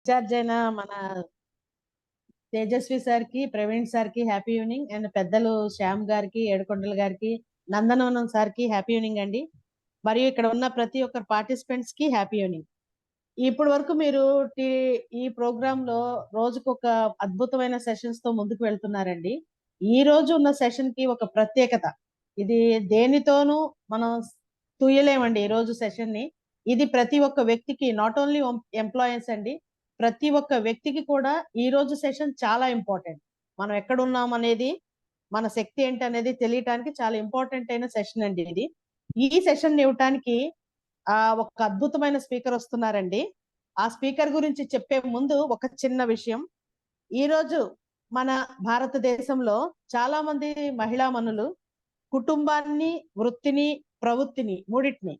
Incharge అయిన మన Tejaswi sir కి, ప్రవీణ్ సార్ కి హ్యాపీ ఈవినింగ్. అండ్ పెద్దలు శ్యామ్ గారికి, ఏడుకొండల గారికి, నందనవనం సార్ కి హ్యాపీ ఈవినింగ్ అండి. మరియు ఇక్కడ ఉన్న ప్రతి ఒక్క పార్టిసిపెంట్స్ కి హ్యాపీ ఈవినింగ్. ఇప్పటి వరకు మీరు ఈ ప్రోగ్రామ్ లో రోజుకొక అద్భుతమైన సెషన్స్ తో ముందుకు వెళ్తున్నారండి. ఈ రోజు ఉన్న సెషన్ కి ఒక ప్రత్యేకత. ఇది దేనితోనూ మనం తుయ్యలేమండి ఈ రోజు సెషన్ ని. ఇది ప్రతి ఒక్క వ్యక్తికి, నాట్ ఓన్లీ ఎంప్లాయీస్ అండి, ప్రతి ఒక్క వ్యక్తికి కూడా ఈ రోజు సెషన్ చాలా ఇంపార్టెంట్. మనం ఎక్కడ ఉన్నాం అనేది, మన శక్తి ఏంటి అనేది తెలియటానికి చాలా ఇంపార్టెంట్ అయిన సెషన్ అండి ఇది. ఈ సెషన్ ఇవ్వటానికి ఒక అద్భుతమైన స్పీకర్ వస్తున్నారండి. ఆ స్పీకర్ గురించి చెప్పే ముందు ఒక చిన్న విషయం. ఈ రోజు మన భారతదేశంలో చాలా మంది మహిళామణులు కుటుంబాన్ని, వృత్తిని, ప్రవృత్తిని మూడింటిని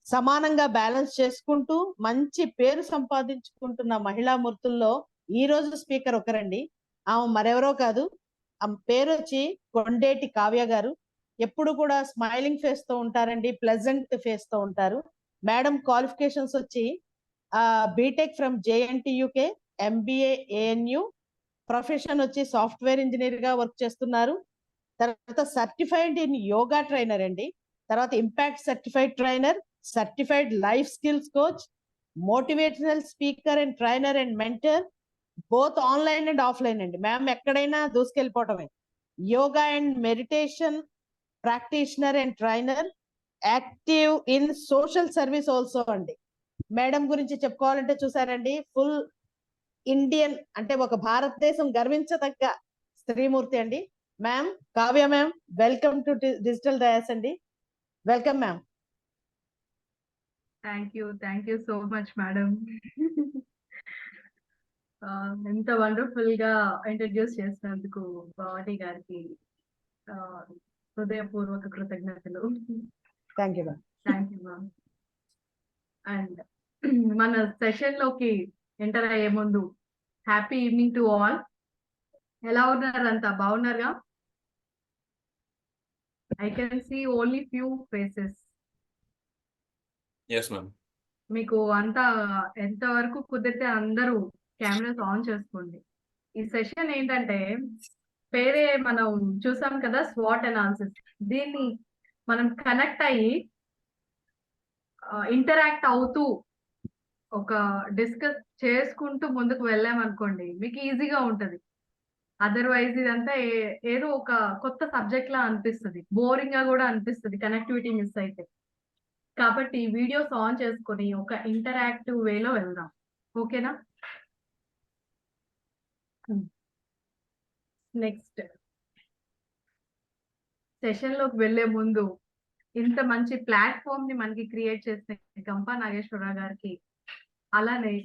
సమానంగా బ్యాలెన్స్ చేసుకుంటూ మంచి పేరు సంపాదించుకుంటున్న మహిళా మూర్తుల్లో ఈ రోజు స్పీకర్ ఒకరండి. ఆమె మరెవరో కాదు, ఆమె పేరు వచ్చి కొండేటి కావ్య గారు. ఎప్పుడు కూడా స్మైలింగ్ ఫేస్ తో ఉంటారండి, ప్లెజెంట్ ఫేస్ తో ఉంటారు. మేడం క్వాలిఫికేషన్స్ వచ్చి BTech from JNTUK, MBA ANU, profession వచ్చి సాఫ్ట్వేర్ ఇంజనీర్ గా వర్క్ చేస్తున్నారు. తర్వాత సర్టిఫైడ్ ఇన్ యోగా ట్రైనర్ అండి, తర్వాత impact certified trainer, certified life skills coach, motivational speaker and trainer and mentor, both online and offline అండి. Ma'am ఎక్కడైనా దూసుకెళ్ళిపోవటమే. Yoga and meditation practitioner and trainer, active in social service also అండి. Madam గురించి చెప్పుకోవాలంటే చూసారండి, full Indian అంటే ఒక భారతదేశం గర్వించదగ్గ స్త్రీమూర్తి అండి. Ma'am Kavya ma'am, welcome to digital dais అండి. Welcome ma'am. Thank you so much madam. ఎంత వండర్ఫుల్ గా ఇంట్రడ్యూస్ చేసినందుకు భవానీ గారికి హృదయపూర్వక కృతజ్ఞతలు. Thank you ma'am. Thank you ma'am. And మన సెషన్ లోకి ఎంటర్ అయ్యే ముందు హ్యాపీ ఈవినింగ్ టు ఆల్. ఎలా ఉన్నారు? అంతా బాగున్నారుగా? I can see only few faces. yes ma'am. మీకు అంతా ఎంతవరకు కుదిరితే అందరూ కెమెరాస్ ఆన్ చేసుకోండి. ఈ సెషన్ ఏంటంటే పేరే మనం చూసాం కదా, స్వాట్ అనాలిసిస్. దీన్ని మనం కనెక్ట్ అయ్యి ఇంటరాక్ట్ అవుతూ ఒక డిస్కస్ చేసుకుంటూ ముందుకు వెళ్ళామనుకోండి, మీకు ఈజీగా ఉంటది. అదర్వైజ్ ఇదంతా ఏదో ఒక కొత్త సబ్జెక్ట్ లా అనిపిస్తుంది, బోరింగ్ గా కూడా అనిపిస్తుంది కనెక్టివిటీ మిస్ అయితే. కాబట్టి వీడియోస్ ఆన్ చేసుకొని ఒక ఇంటరాక్టివ్ వేలో వెళ్దాం. ఓకేనా? నెక్స్ట్ సెషన్ లోకి వెళ్లే ముందు ఇంత మంచి ప్లాట్ఫామ్ ని మనకి క్రియేట్ చేసిన గంపా నాగేశ్వరరావు గారికి, అలానే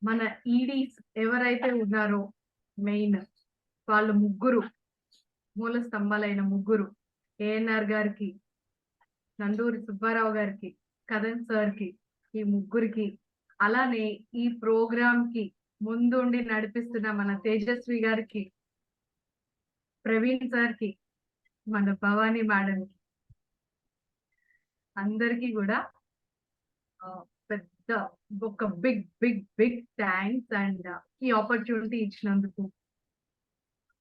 మన ఈడీస్ ఎవరైతే ఉన్నారో మెయిన్ వాళ్ళు ముగ్గురు మూల స్తంభాలైన ముగ్గురు, ఏఎన్ఆర్ గారికి, నందూరి సుబ్బారావు గారికి, కదన్ సార్ కి, ఈ ముగ్గురికి, అలానే ఈ ప్రోగ్రామ్ కి ముందుండి నడిపిస్తున్న మన తేజస్వి గారికి, ప్రవీణ్ సార్ కి, మన భవానీ మేడం కి, అందరికీ కూడా పెద్ద ఒక big big big thanks. And ఈ ఆపర్చునిటీ ఇచ్చినందుకు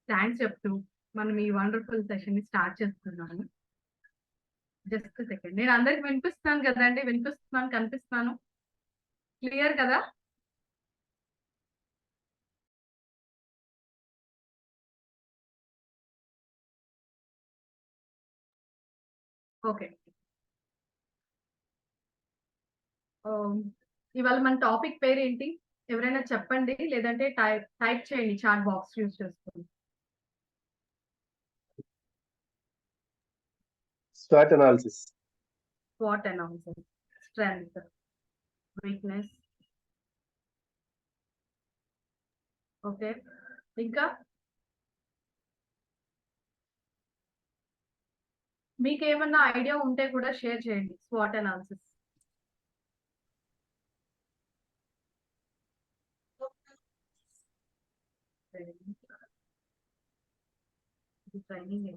థ్యాంక్స్ చెప్తూ మనం ఈ వండర్ఫుల్ సెషన్ ని స్టార్ట్ చేస్తున్నాను. Just second. నేను అందరికి వినిపిస్తున్నాను కదండి? వినిపిస్తున్నాను, కనిపిస్తున్నాను, క్లియర్ కదా? ఓకే. ఇవాళ మన టాపిక్ పేరు ఏంటి? ఎవరైనా చెప్పండి, లేదంటే టైప్ చేయండి చాట్ బాక్స్ యూజ్ చేసుకొని. SWOT analysis. SWOT analysis. Strength, weakness. Okay, ఇంకా మీకు ఏమన్నా ఐడియా ఉంటే కూడా షేర్ చేయండి. SWOT analysis. Training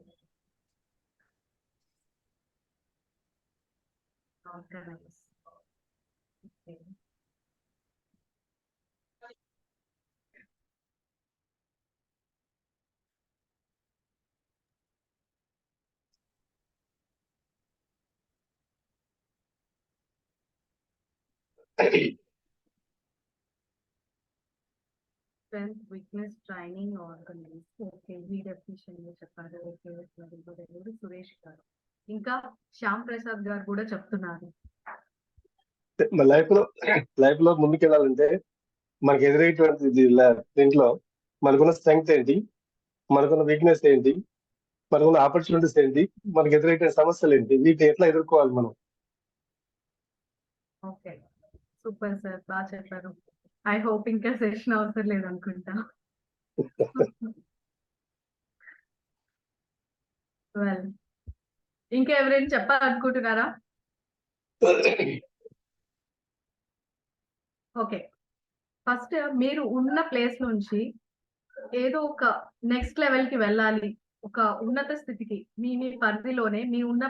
strength, weakness, training, organise. Okay, ఈ డెఫినేషన్ చెప్పారు. Okay, very good, very good. Suresh గారు, ఇంకా శ్యామ్ ప్రసాద్ గారు కూడా చెప్తున్నారు. మన లైఫ్ లో ముందుకెళ్ళాలంటే మనకి ఎదురైనటువంటి దీంట్లో మనకున్న స్ట్రెంగ్త్ ఏంటి, మనకున్న వీక్నెస్ ఏంటి, మనకున్న ఆపర్చునిటీస్ ఏంటి, మనకి ఎదురైన సమస్యలు ఏంటి, వీటిని ఎట్లా ఎదుర్కోవాలి మనం. ఓకే, సూపర్ సార్, బాగా చెప్పారు. ఐ హోప్ ఇంకా సెషన్ అవసరం లేదు అనుకుంటా. వెల్, ఇంకా ఎవరైనా చెప్పాలనుకుంటున్నారా? ఓకే, ఫస్ట్ మీరు ఉన్న ప్లేస్ నుంచి ఏదో ఒక నెక్స్ట్ లెవెల్ కి వెళ్ళాలి, ఒక ఉన్నత స్థితికి, మీ మీ పరిధిలోనే మీ ఉన్న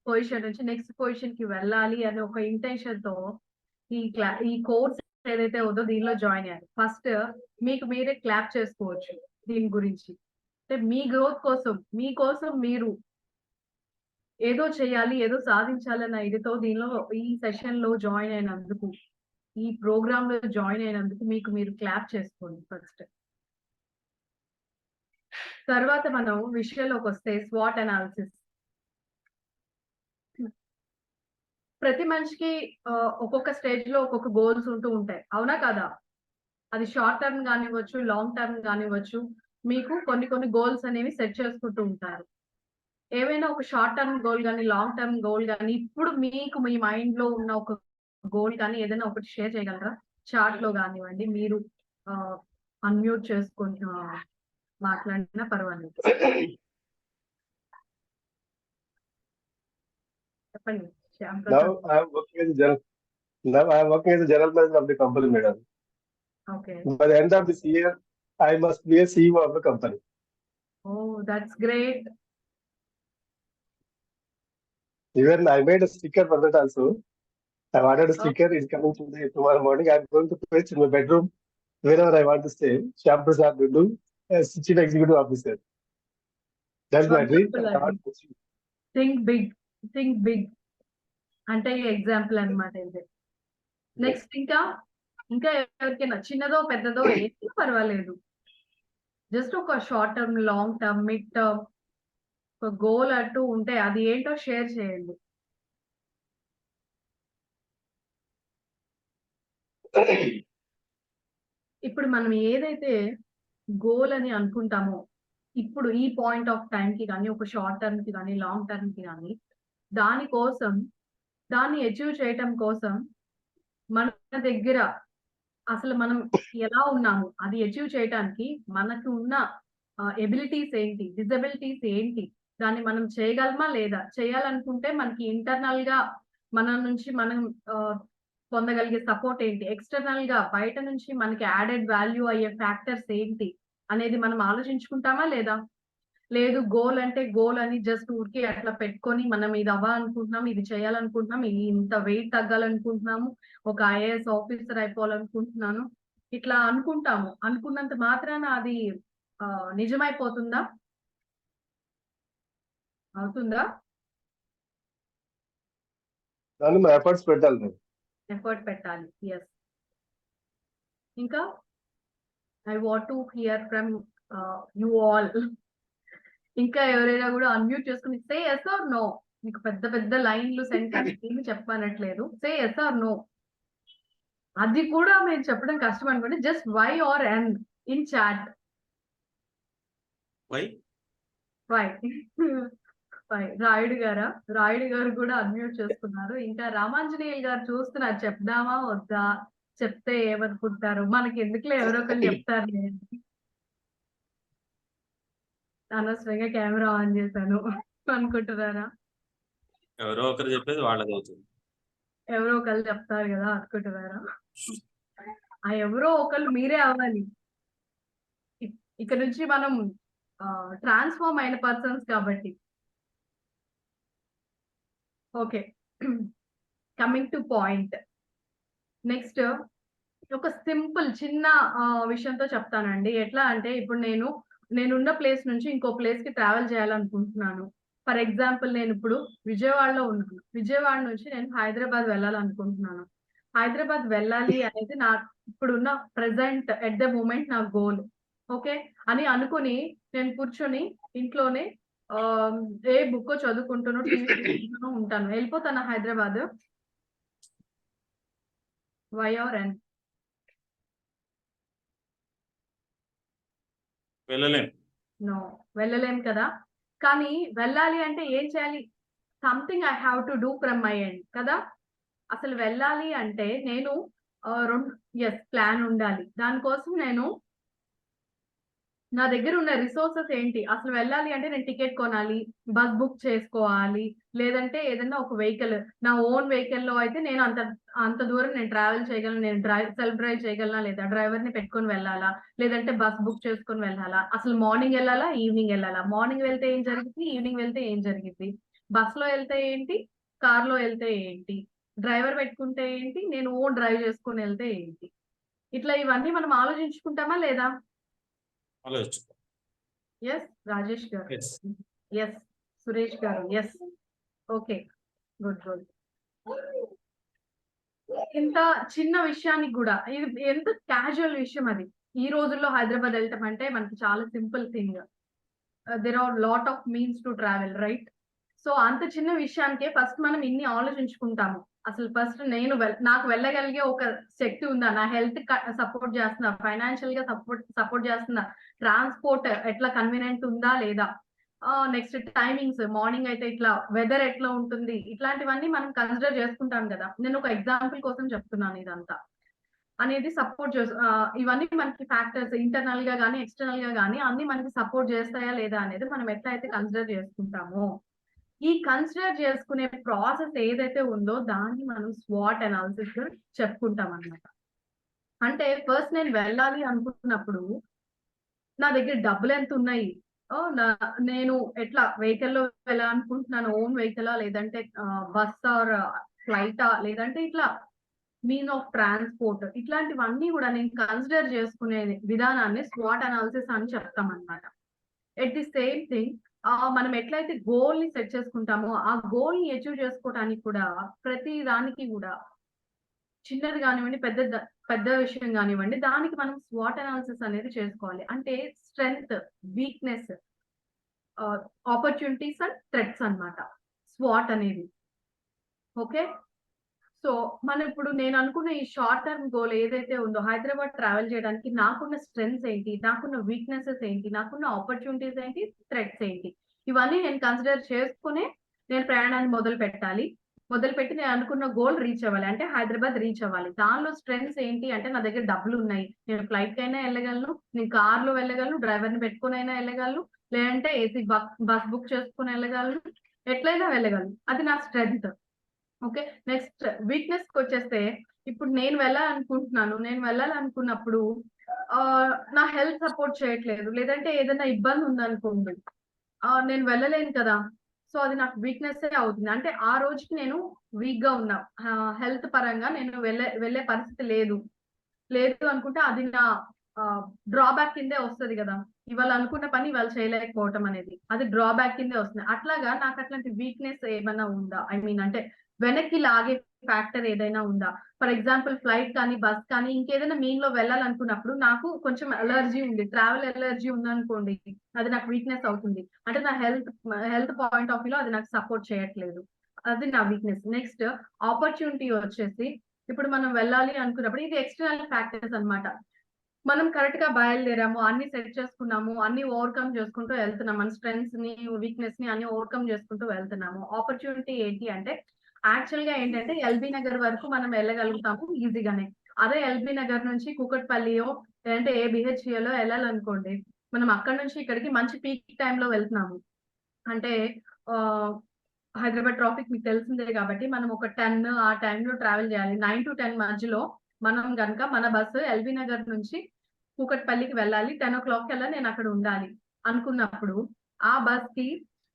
పొజిషన్ నుంచి నెక్స్ట్ పొజిషన్ కి వెళ్ళాలి అనే ఒక ఇంటెన్షన్ తో ఈ కోర్స్ ఏదైతే ఉందో దీనిలో జాయిన్ అయ్యారు. ఫస్ట్ మీకు మీరే క్లాప్ చేసుకోవచ్చు దీని గురించి. అంటే మీ గ్రోత్ కోసం, మీకోసం మీరు ఏదో చేయాలి, ఏదో సాధించాలన్న ఇదితో దీనిలో ఈ సెషన్ లో జాయిన్ అయినందుకు, ఈ ప్రోగ్రామ్ లో జాయిన్ అయినందుకు మీకు మీరు క్లాప్ చేసుకోండి ఫస్ట్. తర్వాత మనం విషయంలోకి వస్తే స్వాట్ అనాలిసిస్. ప్రతి మనిషికి ఒక్కొక్క స్టేజ్ లో ఒక్కొక్క గోల్స్ ఉంటూ ఉంటాయి, అవునా కదా? అది షార్ట్ టర్మ్ కానివ్వచ్చు, లాంగ్ టర్మ్ కానివ్వచ్చు. మీకు కొన్ని గోల్స్ అనేవి సెట్ చేసుకుంటూ ఉంటారు. ఏవైనా ఒక షార్ట్ టర్మ్ గోల్ కానీ, లాంగ్ టర్మ్ గోల్ కానీ, ఇప్పుడు మీకు మీ మైండ్ లో ఉన్న ఒక గోల్ కానీ ఏదైనా ఒకటి షేర్ చేయగలరా? చాట్ లో కానివ్వండి, మీరు అన్మ్యూట్ చేసుకొని మాట్లాడినా పర్వాలేదు, చెప్పండి. Shyam Now Prasad. I am working as a general manager of the company, madam. Okay, By the end of this year, I must be a CEO of the company. Oh that's great. Even I made a sticker for that also. I ordered a sticker. It's coming tomorrow morning. I'm going to place in my bedroom wherever I want to stay. Shyam Prasad Dundu, as Chief Executive Officer. That's my dream. Think big, think big అంటే example అన్నమాట ఇది. Next ఇంకా ఎవరికైనా చిన్నదో పెద్దదో ఏది పర్వాలేదు, just ఒక short term, long term, mid term ఒక గోల్ అంటూ ఉంటే అది ఏంటో షేర్ చేయండి. ఇప్పుడు మనం ఏదైతే గోల్ అని అనుకుంటామో, ఇప్పుడు ఈ పాయింట్ ఆఫ్ టైం కి కానీ, ఒక షార్ట్ టర్మ్ కి కానీ, లాంగ్ టర్మ్ కి కానీ, దానికోసం, దాన్ని అచీవ్ చేయటం కోసం మన దగ్గర అసలు మనం ఎలా ఉన్నాము, అది అచీవ్ చేయటానికి మనకు ఉన్న ఎబిలిటీస్ ఏంటి, డిజబిలిటీస్ ఏంటి, దాన్ని మనం చేయగలమా లేదా, చేయాలనుకుంటే మనకి ఇంటర్నల్ గా మన నుంచి మనం పొందగలిగే సపోర్ట్ ఏంటి, ఎక్స్టర్నల్ గా బయట నుంచి మనకి యాడెడ్ వాల్యూ అయ్యే ఫ్యాక్టర్స్ ఏంటి అనేది మనం ఆలోచించుకుంటామా లేదా? లేదు, గోల్ అంటే గోల్ అని జస్ట్ ఊరికి అట్లా పెట్టుకొని మనం ఇది అవ్వాలనుకుంటున్నాం, ఇది చేయాలనుకుంటున్నాం, ఇంత వెయిట్ తగ్గాలనుకుంటున్నాము, ఒక ఐఏఎస్ ఆఫీసర్ అయిపోవాలనుకుంటున్నాను, ఇట్లా అనుకుంటాము. అనుకున్నంత మాత్రాన అది నిజమైపోతుందా? అవుతుందా? దాన్ని మా ఎఫర్ట్స్ పెట్టాలి మేము. ఎఫర్ట్ పెట్టాలి, ఎస్. ఇంకా I want to hear from you all. ఇంకా ఎవరైనా కూడా అన్మ్యూట్ చేసుకుని సే ఎస్ ఆర్ నో. మీకు పెద్ద పెద్ద లైన్లు సెంటెన్స్ ఏమి చెప్పనట్లేదు, సే ఎస్ ఆర్ నో. అది కూడా మీరు చెప్పడం కష్టం అనుకోండి, just Y or N in chat. Y Rayudu గారు కూడా అన్మ్యూట్ చేసుకున్నారు. ఇంకా రామాంజనేయులు గారు చూస్తున్నారు, చెప్దామా వద్దా, చెప్తే ఏమనుకుంటారు, మనకి ఎందుకులే ఎవరో ఒకరు చెప్తారు అనవసరంగా కెమెరా ఆన్ చేశాను అనుకుంటున్నారా? ఎవరో ఒకరు చెప్పేది వాళ్ళది అవుతుంది. ఎవరో ఒకళ్ళు చెప్తారు కదా అనుకుంటున్నారా? ఆ ఎవరో ఒకళ్ళు మీరే అవ్వాలి. ఇక్కడ నుంచి మనం ట్రాన్స్ఫార్మ్ అయిన పర్సన్స్ కాబట్టి. Okay, coming to point. Next ఒక సింపుల్ చిన్న విషయంతో చెప్తానండి. ఎట్లా అంటే, ఇప్పుడు నేనున్న ప్లేస్ నుంచి ఇంకో ప్లేస్ కి ట్రావెల్ చేయాలనుకుంటున్నాను. ఫర్ ఎగ్జాంపుల్ నేను ఇప్పుడు విజయవాడలో ఉన్నాను. విజయవాడ నుంచి నేను హైదరాబాద్ వెళ్ళాలనుకుంటున్నాను. హైదరాబాద్ వెళ్ళాలి అనేది నా ఇప్పుడున్న ప్రెసెంట్ ఎట్ ద మూమెంట్ నా గోల్. ఓకే అని అనుకుని నేను కూర్చొని ఇంట్లోనే ఏ బుక్ చదువుకుంటూనో టీవీ చూసుకుంటూనో ఉంటాను. వెళ్ళిపోతాను హైదరాబాద్. వై ఆర్ ఎన్ వెళ్ళలేం. నో వెళ్ళలేం కదా. కానీ వెళ్ళాలి అంటే ఏం చేయాలి? Something I have to do from my end కదా. అసలు వెళ్ళాలి అంటే నేను ప్లాన్ ఉండాలి. దానికోసం నేను నా దగ్గర ఉన్న రిసోర్సెస్ ఏంటి? అసలు వెళ్ళాలి అంటే నేను టికెట్ కొనాలి, బస్ బుక్ చేసుకోవాలి, లేదంటే ఏదైనా ఒక వెహికల్, నా ఓన్ వెహికల్‌లో అయితే నేను అంత దూరం నేను ట్రావెల్ చేయగలను. నేను సెల్ఫ్ డ్రైవ్ చేయగలనా లేదా? డ్రైవర్‌ని పెట్టుకొని వెళ్ళాలా? లేదంటే బస్ బుక్ చేసుకొని వెళ్ళాలా? అసలు మార్నింగ్ ఎళ్ళాలా? ఈవినింగ్ ఎళ్ళాలా? మార్నింగ్ వెళ్తే ఏం జరిగిద్ది? ఈవినింగ్ వెళ్తే ఏం జరిగిద్ది? బస్‌లో ఎళ్తే ఏంటి? కార్‌లో ఎళ్తే ఏంటి? డ్రైవర్ పెట్టుకుంటే ఏంటి? నేను ఓన్ డ్రైవ్ చేసుకొని ఎళ్తే ఏంటి? ఇట్లా ఇవన్నీ మనం ఆలోచించుకుంటామా లేదా? ఆలోచించుకో. యెస్ రాజేష్ గారు. Yes. యెస్ సురేష్ గారు. Yes okay good. ఇంత చిన్న విషయానికి కూడా ఇది ఎంత క్యాజువల్ విషయం అది. ఈ రోజుల్లో హైదరాబాద్ వెళ్ళటం అంటే మనకి చాలా simple thing. There are lot of means to travel right. So అంత చిన్న విషయానికే ఫస్ట్ మనం ఇన్ని ఆలోచించుకుంటాము. అసలు ఫస్ట్ నాకు వెళ్ళగలిగే ఒక శక్తి ఉందా? నా హెల్త్ సపోర్ట్ చేస్తుందా? ఫైనాన్షియల్ గా సపోర్ట్ చేస్తుందా? ట్రాన్స్‌పోర్ట్ ఎట్లా కన్వీనియంట్ ఉందా లేదా? నెక్స్ట్ టైమింగ్స్, మార్నింగ్ అయితే ఇట్లా వెదర్ ఎట్లా ఉంటుంది? ఇట్లాంటివన్నీ మనం కన్సిడర్ చేసుకుంటాం కదా. నేను ఒక ఎగ్జాంపుల్ కోసం చెప్తున్నాను ఇదంతా. అనేది ఇవన్నీ మనకి ఫ్యాక్టర్స్ ఇంటర్నల్ గా గానీ, ఎక్స్టర్నల్ గా గానీ అన్ని మనకి సపోర్ట్ చేస్తాయా లేదా అనేది మనం ఎట్లయితే కన్సిడర్ చేసుకుంటామో, ఈ కన్సిడర్ చేసుకునే ప్రాసెస్ ఏదైతే ఉందో దాన్ని మనం స్వాట్ అనాలిసిస్ చెప్పుకుంటాం అన్నమాట. అంటే ఫస్ట్ నేను వెళ్ళాలి అనుకుంటున్నప్పుడు నా దగ్గర డబ్బులు ఎంత ఉన్నాయి? నేను ఎట్లా వెహికల్‌లో వెళ్ళాలనుకుంటున్నాను. ఓన్ వెహికలా? లేదంటే బస్ ఆర్ ఫ్లైటా? లేదంటే ఇట్లా మీన్ ఆఫ్ ట్రాన్స్‌పోర్ట్ ఇట్లాంటివన్నీ గూడా నేను కన్సిడర్ చేసుకునే విధానాన్ని స్వాట్ అనాలిసిస్ అని చెప్తామన్నమాట. ఎట్ ది సేమ్ థింగ్ మనం ఎట్లయితే గోల్‌ని సెట్ చేసుకుంటామో, ఆ గోల్‌ని అచీవ్ చేసుకోవడానికి కూడా ప్రతి దానికి గూడా చిన్నది గానివ్వండి, పెద్ద విషయం గానివ్వండి, దానికి మనం స్వాట్ అనాలిసిస్ అనేది చేసుకోవాలి. అంటే strength, weakness, opportunities and threats అన్నమాట. స్వాట్ అనేది. ఓకే. సో, ఇప్పుడు నేను అనుకున్న ఈ షార్ట్ టర్మ్ గోల్ ఏదైతే ఉందో హైదరాబాద్ ట్రావెల్ చేయడానికి నాకున్న స్ట్రెంగ్త్స్ ఏంటి? నాకున్న వీక్‌నెసెస్ ఏంటి? నాకున్న ఆపర్చునిటీస్ ఏంటి? థ్రెట్స్ ఏంటి? ఇవన్నీ నేను కన్సిడర్ చేసుకునే నేను ప్రయాణాన్ని మొదలుపెట్టాలి. మొదలుపెట్టి నేను అనుకున్న గోల్ రీచ్ అవ్వాలి. అంటే హైదరాబాద్ రీచ్ అవ్వాలి. దానిలో స్ట్రెంగ్త్స్ ఏంటి అంటే నా దగ్గర డబ్బులున్నాయి. నేను ఫ్లైట్‌కైనా ఎళ్ళగలను. నేను కార్‌లో వెళ్ళగలను. డ్రైవర్‌ని పెట్టుకొనైనా ఎళ్ళగలను. లేదంటే ఏసీ బస్ బుక్ చేసుకొని ఎళ్ళగలను. ఎట్లైనా వెళ్ళగలను. అది నా స్ట్రెంగ్త్. ఓకే. నెక్స్ట్ వీక్‌నెస్‌కొచ్చేస్తే ఇప్పుడు నేను వెళ్ళాలనుకుంటున్నాను. నేను వెళ్ళాలనుకున్నప్పుడు నా హెల్త్ సపోర్ట్ చేయట్లేదు. లేదంటే ఏదైనా ఇబ్బంది ఉందనుకోండి. నేను వెళ్ళలేను కదా. సో, అది నాకు వీక్‌నెస్సే అవుతుంది. అంటే ఆ రోజుకి నేను వీక్‌గా ఉన్నా. హెల్త్ పరంగా నేను వెళ్ళే పరిస్థితి లేదు. లేదు అనుకుంటే అది నా డ్రాబ్యాక్ కిందే వస్తది గదా. ఇవాళ అనుకున్న పని ఇవాళ చేయలేకపోవటం అనేది. అది డ్రాబ్యాక్ కిందే వస్తుంది. అట్లాగా నాకు అట్లాంటి వీక్‌నెస్ ఏమన్నా ఉందా? ఐ మీన్ అంటే వెనక్కి లాగే ఫ్యాక్టర్ ఏదైనా ఉందా? ఫర్ ఎగ్జాంపుల్ ఫ్లైట్ కానీ, బస్ కానీ ఇంకేదైనా మీన్‌లో వెళ్ళాలనుకున్నప్పుడు నాకు కొంచెం అలర్జీ ఉంది. ట్రావెల్ అలర్జీ ఉందనుకోండి. అది నాకు వీక్‌నెస్ అవుతుంది. అంటే నా హెల్త్ పాయింట్ ఆఫ్ వ్యూలో అది నాకు సపోర్ట్ చేయట్లేదు. అది నా వీక్‌నెస్. నెక్స్ట్ ఆపర్చునిటీ వచ్చేసి ఇప్పుడు మనం వెళ్ళాలి అనుకున్నప్పుడు ఇది ఎక్స్టర్నల్ ఫ్యాక్టర్స్ అన్నమాట. మనం కరెక్ట్‌గా బయలుదేరాము. అన్ని సెట్ చేసుకున్నాము. అన్ని ఓవర్‌కమ్ చేసుకుంటూ వెళ్తున్నాం. మన స్ట్రెంగ్త్స్‌ని, వీక్‌నెస్‌ని అన్ని ఓవర్‌కమ్ చేసుకుంటూ వెళ్తున్నాము. ఆపర్చునిటీ ఏంటి అంటే యాక్చువల్‌గా ఏంటంటే ఎల్బీ నగర్ వరకు మనం వెళ్ళగలుగుతాము ఈజీగానే. అదే ఎల్బీ నగర్ నుంచి కూకట్పల్లియో లేదంటే బిహెచ్‌ఎలో ఎళ్ళాలనుకోండి. మనం అక్కడి నుంచి ఇక్కడికి మంచి పీక్ టైమ్‌లో వెళ్తున్నాము. అంటే ఆహ్, హైదరాబాద్ ట్రాఫిక్ మీకు తెలిసిందే కాబట్టి మనం ఒక 10 ఆ టైమ్‌లో ట్రావెల్ చేయాలి. 9-10 మధ్యలో మనం గనక మన బస్సు ఎల్బీ నగర్ నుంచి కూకట్పల్లికి వెళ్ళాలి. 10:00 కల్లా నేను అక్కడ ఉండాలి అనుకున్నప్పుడు ఆ బస్‌కి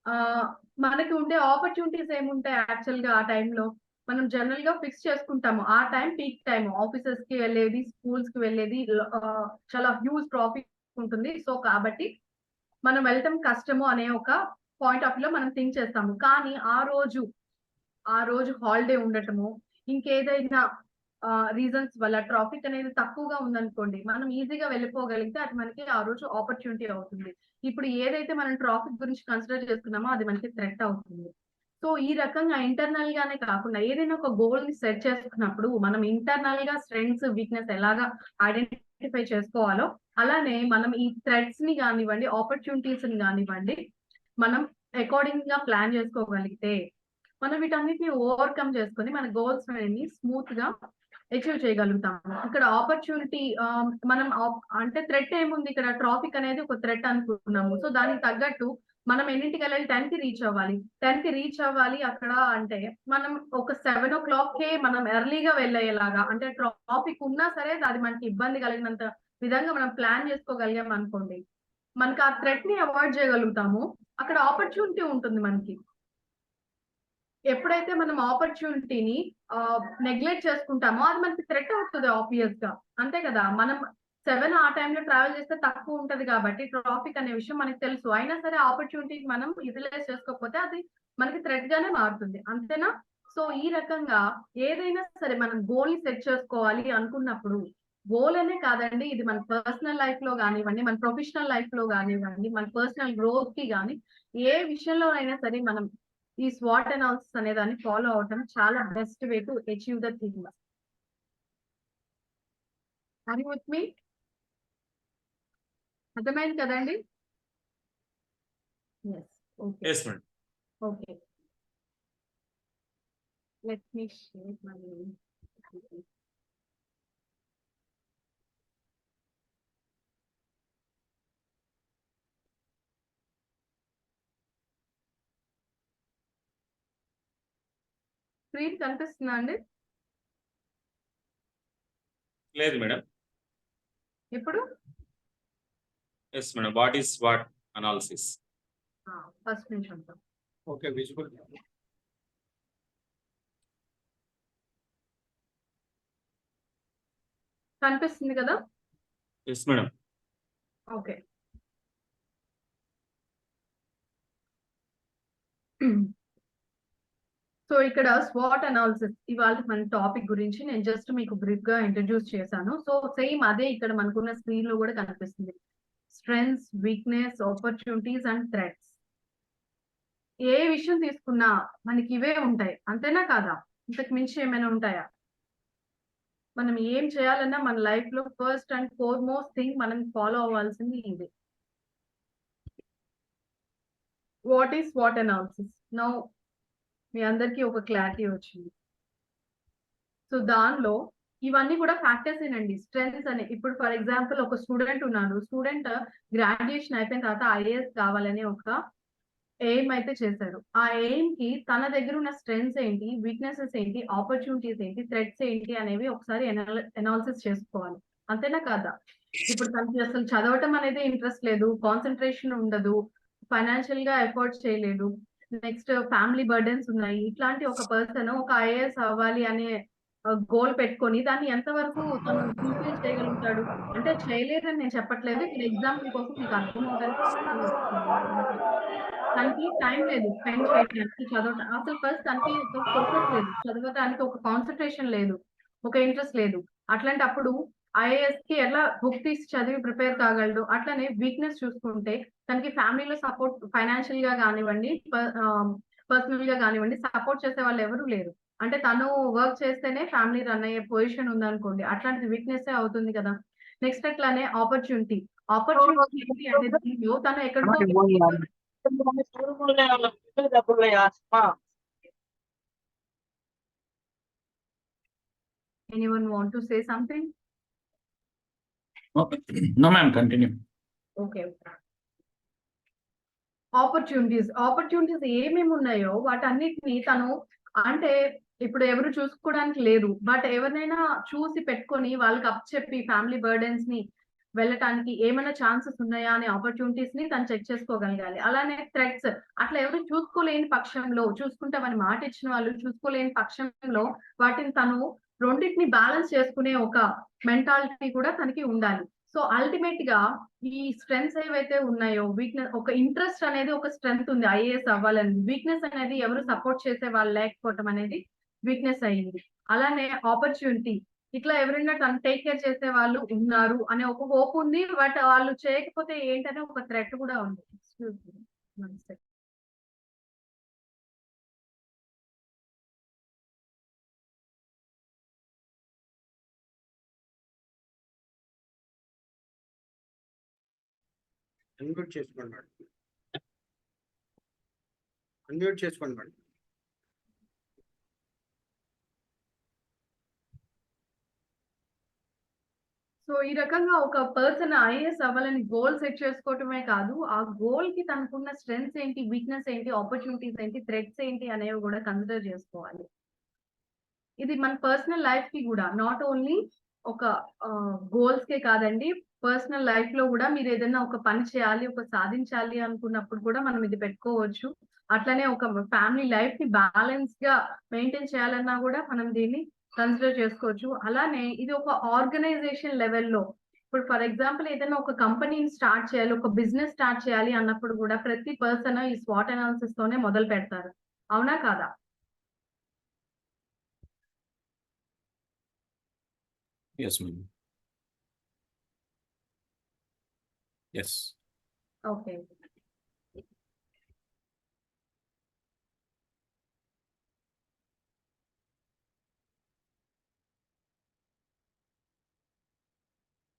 ఆహ్, మనకి ఉండే ఆపర్చునిటీస్ ఏముంటాయి యాక్చువల్‌గా ఆ టైమ్‌లో? మనం జనరల్‌గా ఫిక్స్ చేసుకుంటాము. ఆ టైం పీక్ టైమ్. ఆఫీసెస్‌కి వెళ్ళేది, స్కూల్స్‌కి వెళ్ళేది చాలా హ్యూజ్ ట్రాఫిక్ ఉంటుంది. సో, కాబట్టి మనం వెళ్ళటం కష్టము అనే ఒక పాయింట్ ఆఫ్ వ్యూలో మనం థింక్ చేస్తాము. కానీ ఆ రోజు హాలిడే ఉండటము, ఇంకేదైనా రీజన్స్ వల్ల ట్రాఫిక్ అనేది తక్కువగా ఉందనుకోండి, మనం ఈజీగా వెళ్ళిపోగలిగితే అది మనకి ఆ రోజు ఆపర్చునిటీ అవుతుంది. ఇప్పుడు ఏదైతే మనం ట్రాఫిక్ గురించి కన్సిడర్ చేసుకున్నామో అది మనకి థ్రెట్ అవుతుంది. సో ఈ రకంగా ఇంటర్నల్ గానే కాకుండా ఏదైనా ఒక గోల్ ని సెట్ చేసుకున్నప్పుడు మనం ఇంటర్నల్ గా స్ట్రెంగ్స్, వీక్నెస్ ఎలాగా ఐడెంటిఫై చేసుకోవాలో, అలానే మనం ఈ థ్రెడ్స్ ని కానివ్వండి, ఆపర్చునిటీస్ ని కానివ్వండి, మనం అకార్డింగ్ గా ప్లాన్ చేసుకోగలిగితే మనం వీటన్నిటిని ఓవర్కమ్ చేసుకొని మన గోల్స్ అనేది స్మూత్ గా అచీవ్ చేయగలుగుతాము. ఇక్కడ ఆపర్చునిటీ మనం అంటే థ్రెట్ ఏముంది, ఇక్కడ ట్రాఫిక్ అనేది ఒక థ్రెట్ అనుకుంటున్నాము. సో దానికి తగ్గట్టు మనం ఎన్నింటికి వెళ్ళాలి, 10 కి రీచ్ అవ్వాలి. 10 కి రీచ్ అవ్వాలి అక్కడ అంటే మనం ఒక 7 o'clock మనం ఎర్లీగా వెళ్ళేలాగా, అంటే ట్రాఫిక్ ఉన్నా సరే అది మనకి ఇబ్బంది కలిగినంత విధంగా మనం ప్లాన్ చేసుకోగలిగాం అనుకోండి, మనకి ఆ థ్రెట్ ని అవాయిడ్ చేయగలుగుతాము. అక్కడ ఆపర్చునిటీ ఉంటుంది మనకి. ఎప్పుడైతే మనం ఆపర్చునిటీని నెగ్లెక్ట్ చేసుకుంటామో అది మనకి థ్రెట్ అవుతుంది ఆబ్వియస్ గా, అంతే కదా. మనం 7 ఆ టైంలో ట్రావెల్ చేస్తే తక్కువ ఉంటది కాబట్టి ట్రాఫిక్ అనే విషయం మనకి తెలుసు. అయినా సరే ఆపర్చునిటీ మనం యూటిలైజ్ చేసుకోకపోతే అది మనకి థ్రెట్ గానే మారుతుంది, అంతేనా. సో ఈ రకంగా ఏదైనా సరే మనం గోల్ ని సెట్ చేసుకోవాలి అనుకున్నప్పుడు, గోల్ అనే కాదండి, ఇది మన పర్సనల్ లైఫ్ లో కానివ్వండి, మన ప్రొఫెషనల్ లైఫ్ లో కానివ్వండి, మన పర్సనల్ గ్రోత్ కి కానీ ఏ విషయంలో అయినా సరే మనం ఈ SWOT అనాలిసిస్ అనే దాన్ని ఫాలో అవటం చాలా best way to achieve the thing. Are you with me? అర్థమైంది కదండి? yes okay yes madam. okay let me share my screen కనిపిస్తుందా అండి లేదు మేడం. ఇప్పుడు? Yes madam. What is what analysis? First నుంచి ఉంటాం. Okay, visible. కనిపిస్తుంది కదా? Yes madam. ఓకే. సో ఇక్కడ స్వాట్ అనాలిసిస్ ఇవాళ మన టాపిక్ గురించి నేను జస్ట్ మీకు బ్రీఫ్ గా ఇంట్రడ్యూస్ చేశాను. సో సేమ్ అదే ఇక్కడ మనకున్న స్క్రీన్ లో కూడా కనిపిస్తుంది. Strengths, weakness, opportunities and threats. ఏ విషయం తీసుకున్నా మనకి ఇవే ఉంటాయి, అంతేనా కాదా? ఇంతకు మించి ఏమైనా ఉంటాయా? మనం ఏం చేయాలన్నా మన లైఫ్ లో ఫస్ట్ అండ్ ఫోర్మోస్ట్ థింగ్ మనం ఫాలో అవ్వాల్సింది ఇది. వాట్ ఈస్ స్వాట్ అనాలిసిస్? నౌ మీ అందరికీ ఒక క్లారిటీ వచ్చింది. సో దానిలో ఇవన్నీ కూడా ఫ్యాక్టర్స్ ఏనండి. స్ట్రెంగ్స్ అని, ఇప్పుడు ఫర్ ఎగ్జాంపుల్ ఒక స్టూడెంట్ ఉన్నాడు. స్టూడెంట్ గ్రాడ్యుయేషన్ అయిపోయిన తర్వాత IAS కావాలని ఒక ఎయిమ్ అయితే చేశారు. ఆ ఎయిమ్ కి తన దగ్గర ఉన్న స్ట్రెంగ్స్ ఏంటి, వీక్నెసెస్ ఏంటి, ఆపర్చునిటీస్ ఏంటి, థ్రెట్స్ ఏంటి అనేవి ఒకసారి అనాలిసిస్ చేసుకోవాలి, అంతేనా కాదా? ఇప్పుడు తనకి అసలు చదవటం అనేది ఇంట్రెస్ట్ లేదు, కాన్సన్ట్రేషన్ ఉండదు, ఫైనాన్షియల్ గా ఎఫర్ట్స్ చేయలేదు, నెక్స్ట్ ఫ్యామిలీ బర్డెన్స్ ఉన్నాయి. ఇట్లాంటి ఒక పర్సన్ ఒక IAS అవ్వాలి అనే గోల్ పెట్టుకొని దాన్ని ఎంతవరకు తను ఫుల్ఫిల్ చేయగలుగుతాడు? అంటే చేయలేదని నేను చెప్పట్లేదు, ఇక్కడ ఎగ్జాంపుల్ కోసం మీకు అర్థం అవడానికి. తనకి టైం లేదు స్పెండ్ చేయడానికి, చదవటం అసలు ఫస్ట్ తనకి ఫోకస్ లేదు, చదవడానికి ఒక కాన్సన్ట్రేషన్ లేదు, ఒక ఇంట్రెస్ట్ లేదు. అట్లాంటప్పుడు IAS కి ఎలా బుక్ తీసి చదివి ప్రిపేర్ కాగలడు? అట్లనే వీక్నెస్ చూసుకుంటే తనకి ఫ్యామిలీలో సపోర్ట్, ఫైనాన్షియల్ గా కానివ్వండి, పర్సనల్ గా కానివ్వండి, సపోర్ట్ చేసే వాళ్ళు ఎవరు లేరు. అంటే తను వర్క్ చేస్తేనే ఫ్యామిలీ రన్ అయ్యే పొజిషన్ ఉందనుకోండి, అట్లాంటి వీక్నెస్ అవుతుంది కదా. నెక్స్ట్ అట్లానే ఆపర్చునిటీ ఏంటి అంటే దీనిలో తను ఎక్కడికో anyone want to say something? No ma'am, continue. Okay. Opportunities ఏమేమి ఉన్నాయో వాటన్నిటిని తను, అంటే ఇప్పుడు ఎవరు చూసుకోవడానికి లేరు, బట్ ఎవరినైనా చూసి పెట్టుకొని వాళ్ళకి అప్ చెప్పి ఫ్యామిలీ బర్డెన్స్ ని వెళ్ళటానికి ఏమైనా ఛాన్సెస్ ఉన్నాయా అనే ఆపర్చునిటీస్ ని తను చెక్ చేసుకోగలగాలి. అలానే థ్రెట్స్, అట్లా ఎవరు చూసుకోలేని పక్షంలో, చూసుకుంటామని మాట ఇచ్చిన వాళ్ళు చూసుకోలేని పక్షంలో వాటిని తను రెండింటిని బ్యాలెన్స్ చేసుకునే ఒక మెంటాలిటీ కూడా తనకి ఉండాలి. సో అల్టిమేట్ గా ఈ స్ట్రెంగ్స్ ఏవైతే ఉన్నాయో, వీక్నెస్, ఒక ఇంట్రెస్ట్ అనేది ఒక స్ట్రెంగ్త్ ఉంది IAS అవ్వాలని, వీక్నెస్ అనేది ఎవరు సపోర్ట్ చేసే వాళ్ళు లేకపోవటం అనేది వీక్నెస్ అయ్యింది. అలానే ఆపర్చునిటీ, ఇట్లా ఎవరైనా టేక్ కేర్ చేసే వాళ్ళు ఉన్నారు అనే ఒక హోప్ ఉంది. బట్ వాళ్ళు చేయకపోతే ఏంటనే ఒక థ్రెట్ కూడా ఉంది. Excuse me, one second. Unmute చేసుకోండి మేడం. అన్మ్యూట్ చేసుకోండి మేడం. సో ఈ రకంగా ఒక పర్సన్ ఐఏఎస్ అవ్వాలని గోల్ సెట్ చేసుకోవటమే కాదు, ఆ గోల్ కి తనకున్న స్ట్రెంగ్స్ ఏంటి, వీక్నెస్ ఏంటి, ఆపర్చునిటీస్ ఏంటి, థ్రెట్స్ ఏంటి అనేవి కూడా కన్సిడర్ చేసుకోవాలి. ఇది మన పర్సనల్ లైఫ్ కి కూడా, నాట్ ఓన్లీ ఒక గోల్స్ కే కాదండి, పర్సనల్ లైఫ్ లో కూడా మీరు ఏదైనా ఒక పని చేయాలి, ఒక సాధించాలి అనుకున్నప్పుడు కూడా మనం ఇది పెట్టుకోవచ్చు. అట్లనే ఒక ఫ్యామిలీ లైఫ్ ని బ్యాలెన్స్ గా మెయింటైన్ చేయాలన్నా కూడా మనం దీన్ని కన్సిడర్ చేసుకోవచ్చు. అలానే ఇది ఒక ఆర్గనైజేషన్ లెవెల్లో, ఇప్పుడు ఫర్ ఎగ్జాంపుల్ ఏదైనా ఒక కంపెనీని స్టార్ట్ చేయాలి, ఒక బిజినెస్ స్టార్ట్ చేయాలి అన్నప్పుడు కూడా ప్రతి పర్సన్ ఈ స్వాట్ అనాలిసిస్ తోనే మొదలు పెడతారు. అవునా కాదా? Yes, ma'am. Yes. Okay.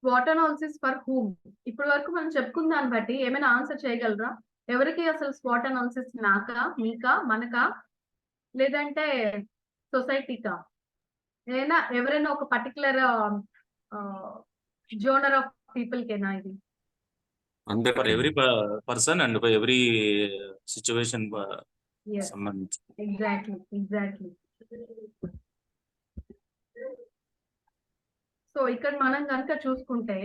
Swat analysis for whom. ఇప్పటి వరకు మనం చెప్పుకున్న దాన్ని బట్టి ఏమైనా ఆన్సర్ చేయగలరా? ఎవరికి అసలు స్వాట్ అనాలిసిస్? నాకా, మీకా, మనకా, లేదంటే సొసైటీకా? ఎవరైనా ఒక పర్టికులర్ జోనర్ ఆఫ్ పీపుల్ కేనా ఇది? And for every person and for every situation Yes, సంబంధించి. ఎగ్జాక్ట్లీ. సో ఇక్కడ మనం కనుక చూసుకుంటే,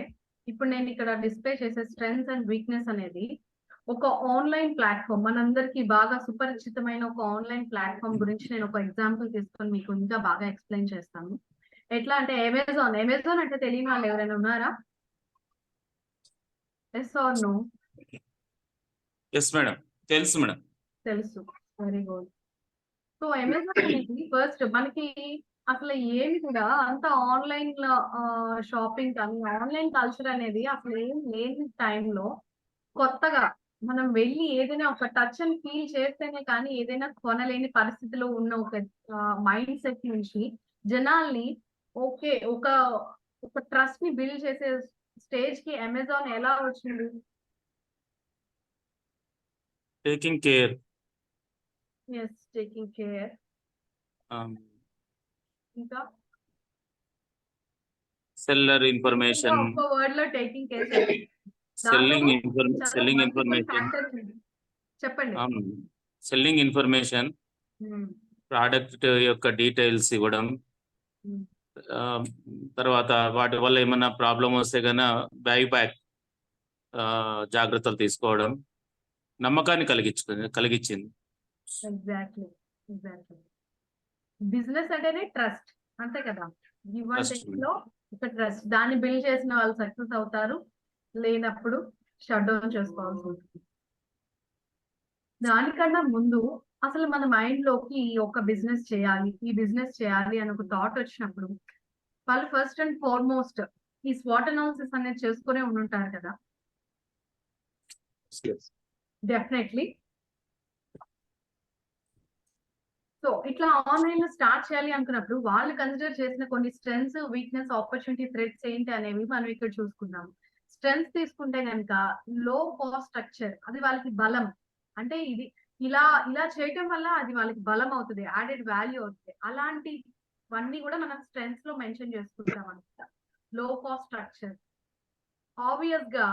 ఇప్పుడు నేను ఇక్కడ డిస్ప్లే చేసే స్ట్రెంగ్స్ అండ్ వీక్నెస్ అనేది ఒక ఆన్లైన్ ప్లాట్ఫామ్, మనందరికి బాగా సుపరిచితమైన ఒక ఆన్లైన్ ప్లాట్ఫామ్ గురించి నేను ఒక ఎగ్జాంపుల్ తీసుకొని మీకు ఇంకా బాగా ఎక్స్ప్లెయిన్ చేస్తాను. ఎట్లా అంటే అమెజాన్ అంటే తెలియని వాళ్ళు ఎవరైనా ఉన్నారా? Yes or no? Yes madam, తెలుసు మేడం. తెలుసు, వెరీ గుడ్. సో అమెజాన్ అనేది ఫస్ట్ మనకి అసలు ఏమి కూడా అంత ఆన్లైన్ షాపింగ్ కానీ ఆన్లైన్ కల్చర్ అనేది అసలు ఏం లేని టైంలో కొత్తగా మనం వెళ్ళి ఏదైనా ఒక టచ్ అండ్ ఫీల్ చేస్తేనే కానీ ఏదైనా కొనలేని పరిస్థితిలో ఉన్న ఒక మైండ్ సెట్ నుంచి జనాల్ని ఓకే ఒక ట్రస్ట్ ని బిల్డ్ చేసే స్టేజ్ కి అమెజాన్ ఎలా వచ్చింది? Taking care. Yes, taking care. ఇంకా సెల్లర్ ఇన్ఫర్మేషన్. ఒక వర్డ్ లో టేకింగ్ కేర్. Selling information. చెప్పండి. సెల్లింగ్ ఇన్ఫర్మేషన్, ప్రోడక్ట్ యొక్క డీటెయిల్స్ ఇవ్వడం, తర్వాత వాటి వల్ల ఏమైనా ప్రాబ్లం వస్తే కన్నా బ్యాక్ జాగ్రత్తలు తీసుకోవడం, నమ్మకాన్ని కలిగించింది. ఎగ్జాక్ట్లీ. బిజినెస్ అంటేనే ట్రస్ట్, అంతే కదా? లో ఒక ట్రస్ట్, దాన్ని బిల్డ్ చేసిన వాళ్ళు సక్సెస్ అవుతారు, లేనప్పుడు షట్ డౌన్ చేసుకోవాల్సి ఉంటుంది. దానికన్నా ముందు అసలు మన మైండ్ లోకి ఈ బిజినెస్ చేయాలి అని ఒక థాట్ వచ్చినప్పుడు వాళ్ళు ఫస్ట్ అండ్ ఫార్మోస్ట్ ఈ స్వాట్ అనాలిసిస్ అనేది చేసుకునే ఉండుంటారు కదా. డెఫినెట్లీ. సో ఇట్లా ఆన్లైన్ లో స్టార్ట్ చేయాలి అనుకున్నప్పుడు వాళ్ళు కన్సిడర్ చేసిన కొన్ని స్ట్రెంగ్స్, వీక్నెస్, ఆపర్చునిటీ, థ్రెట్స్ ఏంటి అనేవి మనం ఇక్కడ చూసుకుందాం. స్ట్రెంగ్స్ తీసుకుంటే కనుక లో కాస్ట్ స్ట్రక్చర్, అది వాళ్ళకి బలం. అంటే ఇది ఇలా చేయటం వల్ల అది వాళ్ళకి బలం అవుతుంది, యాడెడ్ వాల్యూ అవుతుంది. అలాంటివన్నీ కూడా మనం స్ట్రెంగ్స్ లో మెన్షన్ చేసుకుంటాం అనమాట. లో కాస్ట్ స్ట్రక్చర్, ఆబ్వియస్ గా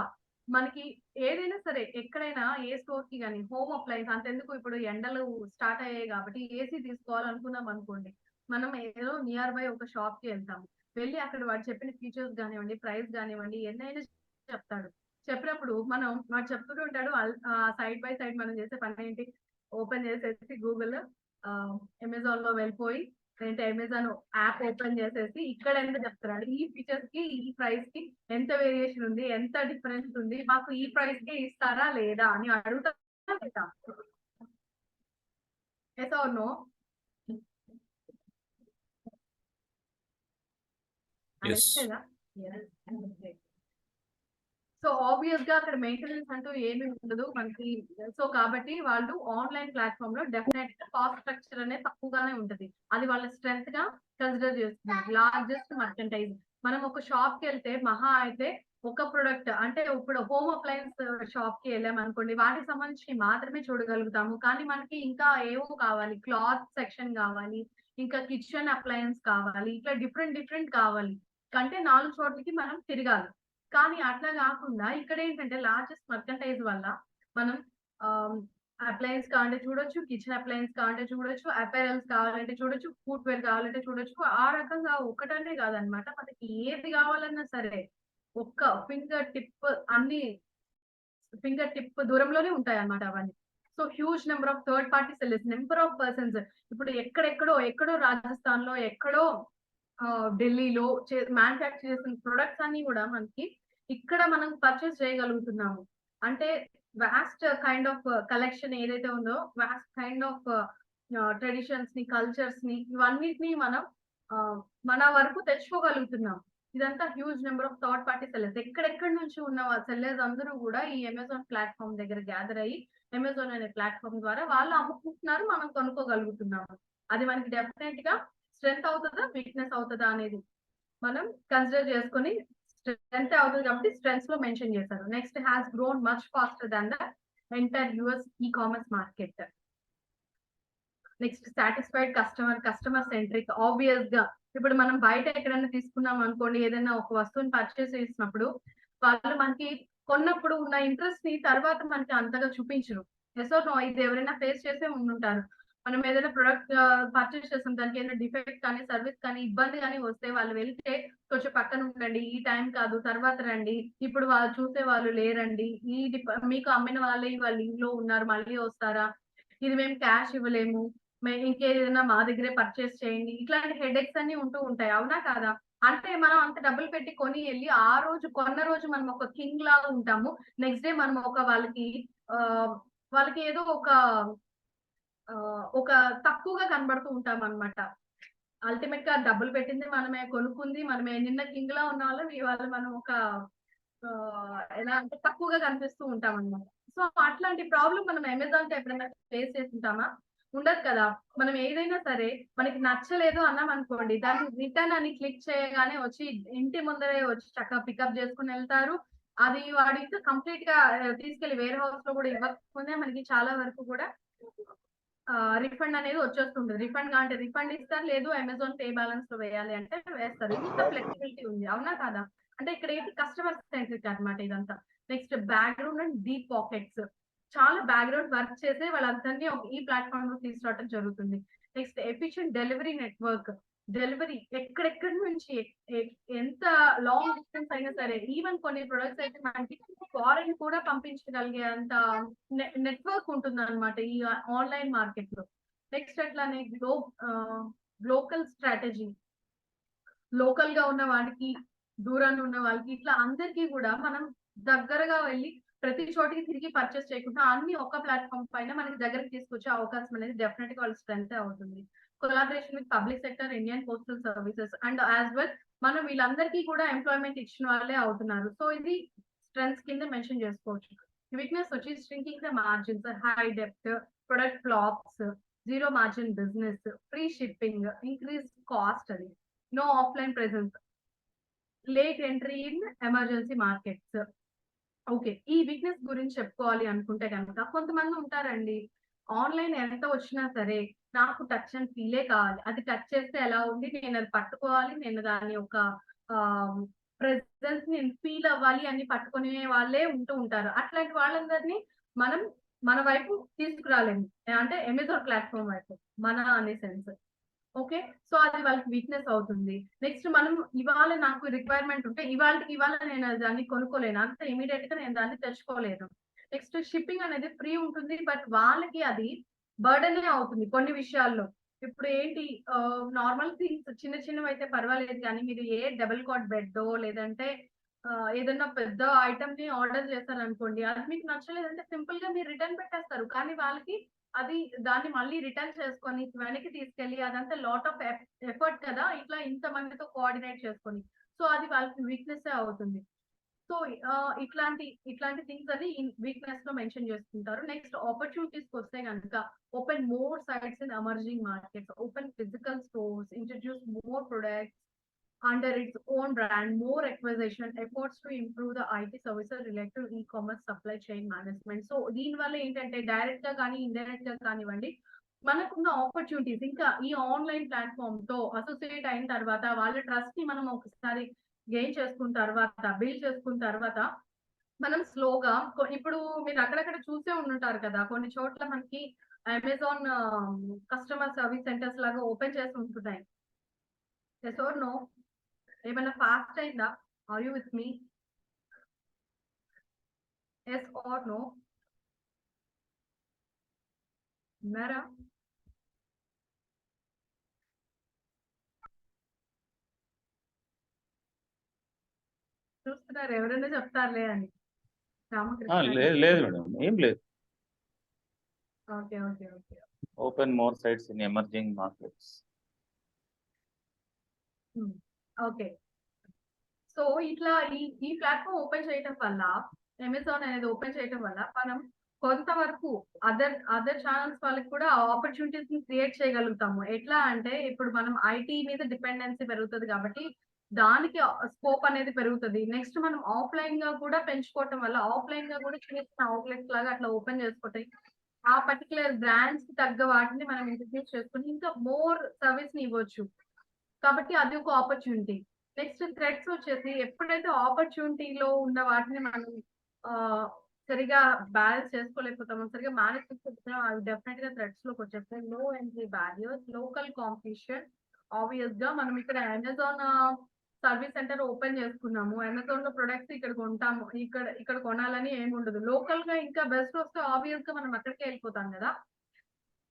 మనకి ఏదైనా సరే ఎక్కడైనా ఏ స్టోర్ కి కానీ హోమ్ అప్లయన్స్, అంతెందుకు ఇప్పుడు ఎండలు స్టార్ట్ అయ్యాయి కాబట్టి ఏసీ తీసుకోవాలనుకున్నాం అనుకోండి, మనం ఏదో నియర్ బై ఒక షాప్ కి వెళ్తాము. వెళ్ళి అక్కడ వాడు చెప్పిన ఫీచర్స్ కానివ్వండి, ప్రైస్ కానివ్వండి, ఎన్నైనా చెప్తాడు. చెప్పినప్పుడు వాడు చెప్తూ ఉంటాడు, సైడ్ బై సైడ్ మనం చేసే పని ఏంటి, ఓపెన్ చేసేసి గూగుల్ అమెజాన్ లో వెళ్ళిపోయి అమెజాన్ యాప్ ఓపెన్ చేసేసి ఇక్కడ ఎంత చెప్తున్నాడు, ఈ ఫీచర్స్ కి ఈ ప్రైస్ కి ఎంత వేరియేషన్ ఉంది, ఎంత డిఫరెన్స్ ఉంది, మాకు ఈ ప్రైస్ కి ఇస్తారా లేదా అని అడుగుతా. Yes or no? Yes. So obvious గా అక్కడ మెయింటెనెన్స్ అంటూ ఏమీ ఉండదు మనకి. సో కాబట్టి వాళ్ళు ఆన్లైన్ ప్లాట్ఫామ్ లో డెఫినెట్ కాస్ట్ స్ట్రక్చర్ అనేది తక్కువగానే ఉంటది. అది వాళ్ళ స్ట్రెంత్ గా కన్సిడర్ చేస్తున్నారు. లార్జెస్ట్ మర్చెంటైజ్ మనం ఒక షాప్ కి వెళ్తే మహా అయితే ఒక ప్రొడక్ట్ అంటే ఇప్పుడు హోమ్ అప్లయన్స్ షాప్ కి వెళ్ళాం అనుకోండి, వాటికి సంబంధించి మాత్రమే చూడగలుగుతాము. కానీ మనకి ఇంకా ఏవో కావాలి, క్లాత్ సెక్షన్ కావాలి, ఇంకా కిచెన్ అప్లయన్స్ కావాలి, ఇట్లా డిఫరెంట్ కావాలి కంటే 4 చోట్లకి మనం తిరగాలి. కానీ అట్లా కాకుండా ఇక్కడ ఏంటంటే లార్జెస్ట్ మర్కంటైజ్ వల్ల మనం అప్లయన్స్ కావాలంటే చూడొచ్చు, కిచెన్ అప్లయన్స్ కావాలంటే చూడొచ్చు, అపెరల్స్ కావాలంటే చూడొచ్చు, ఫుట్ వేర్ కావాలంటే చూడొచ్చు. ఆ రకంగా ఒకటనే కాదనమాట, మనకి ఏది కావాలన్నా సరే ఒక్క ఫింగర్ టిప్ దూరంలోనే ఉంటాయి అన్నమాట అవన్నీ. So huge number of third party sellers, number of persons ఇప్పుడు ఎక్కడో రాజస్థాన్ లో ఎక్కడో ఢిల్లీలో మ్యానుఫ్యాక్చర్ చేసిన ప్రొడక్ట్స్ అన్ని కూడా మనకి ఇక్కడ మనం పర్చేస్ చేయగలుగుతున్నాము. అంటే వాస్ట్ కైండ్ ఆఫ్ కలెక్షన్ ఏదైతే ఉందో, వాస్ట్ కైండ్ ఆఫ్ ట్రెడిషన్స్ ని, కల్చర్స్ ని, ఇవన్నిటిని మనం మన వరకు తెచ్చుకోగలుగుతున్నాం. ఇదంతా huge number of third party sellers, ఎక్కడెక్కడి నుంచి ఉన్న సెల్లర్స్ అందరూ కూడా ఈ అమెజాన్ ప్లాట్ఫామ్ దగ్గర గ్యాదర్ అయ్యి అమెజాన్ అనే ప్లాట్ఫామ్ ద్వారా వాళ్ళు అమ్ముకుంటున్నారు, మనం కొనుక్కోగలుగుతున్నాము. అది మనకి డెఫినెట్ గా స్ట్రెంత్ అవుతుందా వీక్నెస్ అవుతుందా అనేది మనం కన్సిడర్ చేసుకొని, స్ట్రెంత్ అవుతుంది కాబట్టి స్ట్రెంత్స్ లో మెన్షన్ చేశారు. Next has grown much faster than the entire US e-commerce market. Next satisfied customer centric. Obvious గా ఇప్పుడు మనం బయట ఎక్కడైనా తీసుకున్నాం అనుకోండి, ఏదైనా ఒక వస్తువుని పర్చేస్ చేసినప్పుడు వాళ్ళు మనకి కొన్నప్పుడు ఉన్న ఇంట్రెస్ట్ ని తర్వాత మనకి అంతగా చూపించరు. ఎసో నో ఇది ఎవరైనా ఫేస్ చేసే ఉంటారు. మనం ఏదైనా ప్రొడక్ట్ పర్చేస్ చేస్తాం, దానికి ఏదైనా డిఫెక్ట్ కానీ సర్వీస్ కానీ ఇబ్బంది కానీ వస్తే వాళ్ళు వెళ్తే కొంచెం పక్కన ఉండండి, ఈ టైం కాదు తర్వాత రండి, ఇప్పుడు వాళ్ళు చూసే వాళ్ళు లేరండి, మీకు అమ్మిన వాళ్ళే వాళ్ళ ఇంట్లో ఉన్నారు మళ్ళీ వస్తారా, ఇది మేము క్యాష్ ఇవ్వలేము, ఇంకేదైనా మా దగ్గరే పర్చేస్ చేయండి, ఇట్లాంటి హెడేక్స్ అన్ని ఉంటూ ఉంటాయి. అవునా కాదా? అంటే మనం అంత డబ్బులు పెట్టి కొని వెళ్ళి ఆ రోజు కొన్న రోజు మనం ఒక కింగ్ లాగా ఉంటాము. నెక్స్ట్ డే మనం ఒక వాళ్ళకి ఏదో ఒక తక్కువగా కనబడుతూ ఉంటాం అనమాట. అల్టిమేట్ గా డబ్బులు పెట్టింది మనమే, కొనుక్కుంది మనమే, నిన్న కింగ్ లా ఉన్న వాళ్ళం ఇవాళ మనం ఒక ఎలా అంటే తక్కువగా కనిపిస్తూ ఉంటాం అనమాట. సో అట్లాంటి ప్రాబ్లం మనం అమెజాన్ తో ఎప్పుడైనా ఫేస్ చేసి ఉంటామా? ఉండదు కదా. మనం ఏదైనా సరే మనకి నచ్చలేదు అన్నాం అనుకోండి, దాన్ని రిటర్న్ అని క్లిక్ చేయగానే వచ్చి ఇంటి ముందరే వచ్చి చక్కగా పికప్ చేసుకుని వెళ్తారు. అది వాడికి కంప్లీట్ గా తీసుకెళ్లి వేర్ హౌస్ లో కూడా ఇవ్వకపోతే మనకి చాలా వరకు కూడా రిఫండ్ అనేది వచ్చేస్తుంటుంది. రిఫండ్ అంటే రిఫండ్ ఇస్తారు, లేదు అమెజాన్ పే బ్యాలెన్స్ లో వేయాలి అంటే వేస్తారు. ఇంత ఫ్లెక్సిబిలిటీ ఉంది. అవునా కాదా? అంటే ఇక్కడ ఏంటి కస్టమర్ సెంట్రిక్ అనమాట ఇదంతా. Next background and deep pockets. చాలా బ్యాక్గ్రౌండ్ వర్క్ చేసే వాళ్ళందరినీ ఈ ప్లాట్ఫామ్ లో తీసుకురావడం జరుగుతుంది. Next efficient delivery network. Delivery ఎక్కడెక్కడి నుంచి ఎంత లాంగ్ డిస్టెన్స్ అయినా సరే, ఈవెన్ కొన్ని ప్రొడక్ట్స్ అయితే మనకి ఫారెన్ కూడా పంపించగలిగే అంత నెట్వర్క్ ఉంటుంది అనమాట ఈ ఆన్లైన్ మార్కెట్ లో. నెక్స్ట్ అట్లానే లోకల్ స్ట్రాటజీ. లోకల్ గా ఉన్న వాళ్ళకి, దూరాన్ని ఉన్న వాళ్ళకి, ఇట్లా అందరికీ కూడా మనం దగ్గరగా వెళ్ళి ప్రతి చోటికి తిరిగి పర్చేస్ చేయకుండా అన్ని ఒక ప్లాట్ఫామ్ పైన మనకి దగ్గరికి తీసుకొచ్చే అవకాశం అనేది డెఫినెట్ గా వాళ్ళ స్ట్రెంత్ అవుతుంది. Collaboration with public sector, Indian postal services and as well మనం వీళ్ళందరికీ కూడా ఎంప్లాయ్మెంట్ ఇచ్చిన వాళ్ళే అవుతున్నారు. సో ఇది స్ట్రెంత్స్ కింద మెన్షన్ చేసుకోవచ్చు. వీక్నెస్ వచ్చి shrinking the margins, high depth, product flops, zero margin business, free shipping, increase cost, అది no offline presence, late entry in emergency markets. Okay, ఈ వీక్నెస్ గురించి చెప్పుకోవాలి అనుకుంటే కనుక కొంతమంది ఉంటారండి, ఆన్లైన్ ఎంత వచ్చినా సరే నాకు టచ్ అండ్ ఫీలే కావాలి, అది టచ్ చేస్తే ఎలా ఉంది, నేను అది పట్టుకోవాలి, నేను దాని యొక్క ప్రెసెన్స్ నేను ఫీల్ అవ్వాలి అని పట్టుకునే వాళ్ళే ఉంటూ ఉంటారు. అట్లాంటి వాళ్ళందరినీ మనం మన వైపు తీసుకురాలేము, అంటే అమెజాన్ ప్లాట్ఫామ్ వైపు మన అనే సెన్స్. ఓకే, సో అది వాళ్ళకి వీక్నెస్ అవుతుంది. నెక్స్ట్ మనం ఇవాళ నాకు రిక్వైర్మెంట్ ఉంటే ఇవాళ నేను దాన్ని కొనుక్కోలేను, అంత ఇమీడియట్ గా నేను దాన్ని తెచ్చుకోలేను. నెక్స్ట్ షిప్పింగ్ అనేది ఫ్రీ ఉంటుంది, బట్ వాళ్ళకి అది బర్డెన్ అవుతుంది కొన్ని విషయాల్లో. ఇప్పుడు ఏంటి నార్మల్ థింగ్స్ చిన్నవి అయితే పర్వాలేదు, కానీ మీరు ఏ డబుల్ కాట్ బెడ్ లేదంటే ఏదైనా పెద్ద ఐటమ్ ని ఆర్డర్ చేస్తారనుకోండి, అది మీకు నచ్చలేదంటే సింపుల్ గా మీరు రిటర్న్ పెట్టేస్తారు. కానీ వాళ్ళకి దాన్ని మళ్ళీ రిటర్న్ చేసుకొని వెనక్కి తీసుకెళ్లి అదంతా లాట్ ఆఫ్ ఎఫర్ట్ కదా, ఇట్లా ఇంత మందితో కోఆర్డినేట్ చేసుకొని. సో అది వాళ్ళకి వీక్నెస్ అవుతుంది. సో ఇట్లాంటి థింగ్స్ అని వీక్నెస్ లో మెన్షన్ చేసుకుంటారు. నెక్స్ట్ ఆపర్చునిటీస్ వస్తే కనుక open more sites in emerging markets, open physical stores, introduce more products under its own brand, more acquisition efforts to improve the IT services related to e-commerce supply chain management. So దీని వల్ల ఏంటంటే direct గా కానీ indirect గా కానివ్వండి మనకున్న opportunities ఇంకా ఈ ఆన్లైన్ ప్లాట్ఫామ్ తో అసోసియేట్ అయిన తర్వాత వాళ్ళ ట్రస్ట్ ని మనం ఒకసారి గెయిన్ చేసుకున్న తర్వాత బిల్డ్ చేసుకున్న తర్వాత మనం స్లోగా ఇప్పుడు మీరు అక్కడక్కడ చూసే ఉంటుంటారు కదా, కొన్ని చోట్ల మనకి అమెజాన్ కస్టమర్ సర్వీస్ సెంటర్స్ లాగా ఓపెన్ చేసి ఉంటున్నాయి. Yes or no? ఏమైనా ఫాస్ట్ అయిందా? Are you with me? Yes or no? ఉన్నారా? చూస్తున్నారు ఎవరైనా చెప్తారులే అని. రామకృష్ణ లేదు లేదు మేడం, ఏం లేదు. Okay okay okay open more sites in emerging markets. Okay. So ఇట్లా ఈ ప్లాట్ఫామ్ ఓపెన్ చేయడం వల్ల, అమెజాన్ అనేది ఓపెన్ చేయడం వల్ల మనం కొంతవరకు అదర్ ఛానల్స్ వాళ్ళకి కూడా ఆపర్చునిటీస్ ని క్రియేట్ చేయగలుగుతాము. ఎట్లా అంటే ఇప్పుడు మనం ఐటీ మీద డిపెండెన్సీ పెరుగుతుంది కాబట్టి దానికి స్కోప్ అనేది పెరుగుతుంది. నెక్స్ట్ మనం ఆఫ్లైన్ గా కూడా పెంచుకోవటం వల్ల ఆఫ్లైన్ గా కూడా చిన్న చిన్న అవుట్లెట్స్ లాగా అట్లా ఓపెన్ చేసుకోవటం, ఆ పర్టికులర్ బ్రాండ్స్ కి తగ్గ వాటిని మనం ఇంట్రడ్యూస్ చేసుకుని ఇంకా మోర్ సర్వీస్ ని ఇవ్వచ్చు. కాబట్టి అది ఒక ఆపర్చునిటీ. నెక్స్ట్ థ్రెడ్స్ వచ్చేసి ఎప్పుడైతే ఆపర్చునిటీలో ఉన్న వాటిని మనం సరిగా బ్యాలెన్స్ చేసుకోలేకపోతామో, సరిగా మేనేజ్ చేసుకోకపోతామో అవి డెఫినెట్ గా థ్రెడ్స్ లోకి వచ్చేస్తాయి. లో entry barriers, local competition. Obvious గా మనం ఇక్కడ అమెజాన్ సర్వీస్ సెంటర్ ఓపెన్ చేసుకున్నాము, అమెజాన్ లో ప్రొడక్ట్స్ ఇక్కడ కొంటాము, ఇక్కడ కొనాలని ఏమి ఉండదు. లోకల్ గా ఇంకా బెస్ట్ వస్తే ఆబ్వియస్ గా మనం అక్కడికే వెళ్ళిపోతాం కదా.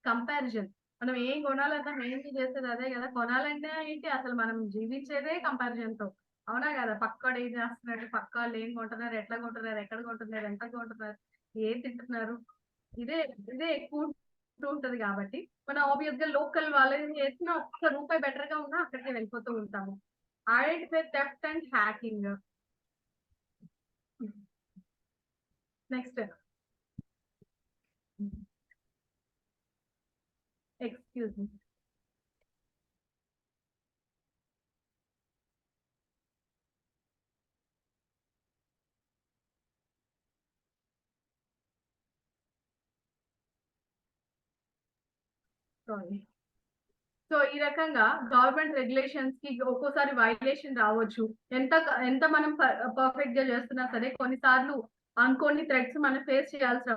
కంపారిజన్, మనం ఏం కొనాలన్నా మెయిన్ చేసేది అదే కదా. కొనాలంటే ఏంటి, అసలు మనం జీవించేదే కంపారిజన్ తో, అవునా కదా? పక్కాడు ఏం చేస్తున్నారు, పక్కాళ్ళు ఏం కొంటున్నారు, ఎట్లా కొంటున్నారు, ఎక్కడ కొంటున్నారు, ఎంత కొంటున్నారు, ఏం తింటున్నారు, ఇదే ఎక్కువ ఉంటది. కాబట్టి మనం ఆబ్వియస్ గా లోకల్ వాళ్ళని చేసిన ఒక్క రూపాయి బెటర్ గా ఉన్నా అక్కడికి వెళ్ళిపోతూ ఉంటాము. Identify theft and hacking. Next excuse me. Sorry. So ఈ రకంగా గవర్నమెంట్ రెగ్యులేషన్స్ కి ఒక్కోసారి వైలేషన్ రావచ్చు. ఎంత మనం పర్ఫెక్ట్ గా చేస్తున్నా సరే కొన్నిసార్లు అనుకోని థ్రెట్స్ మనం ఫేస్ చేయాల్సి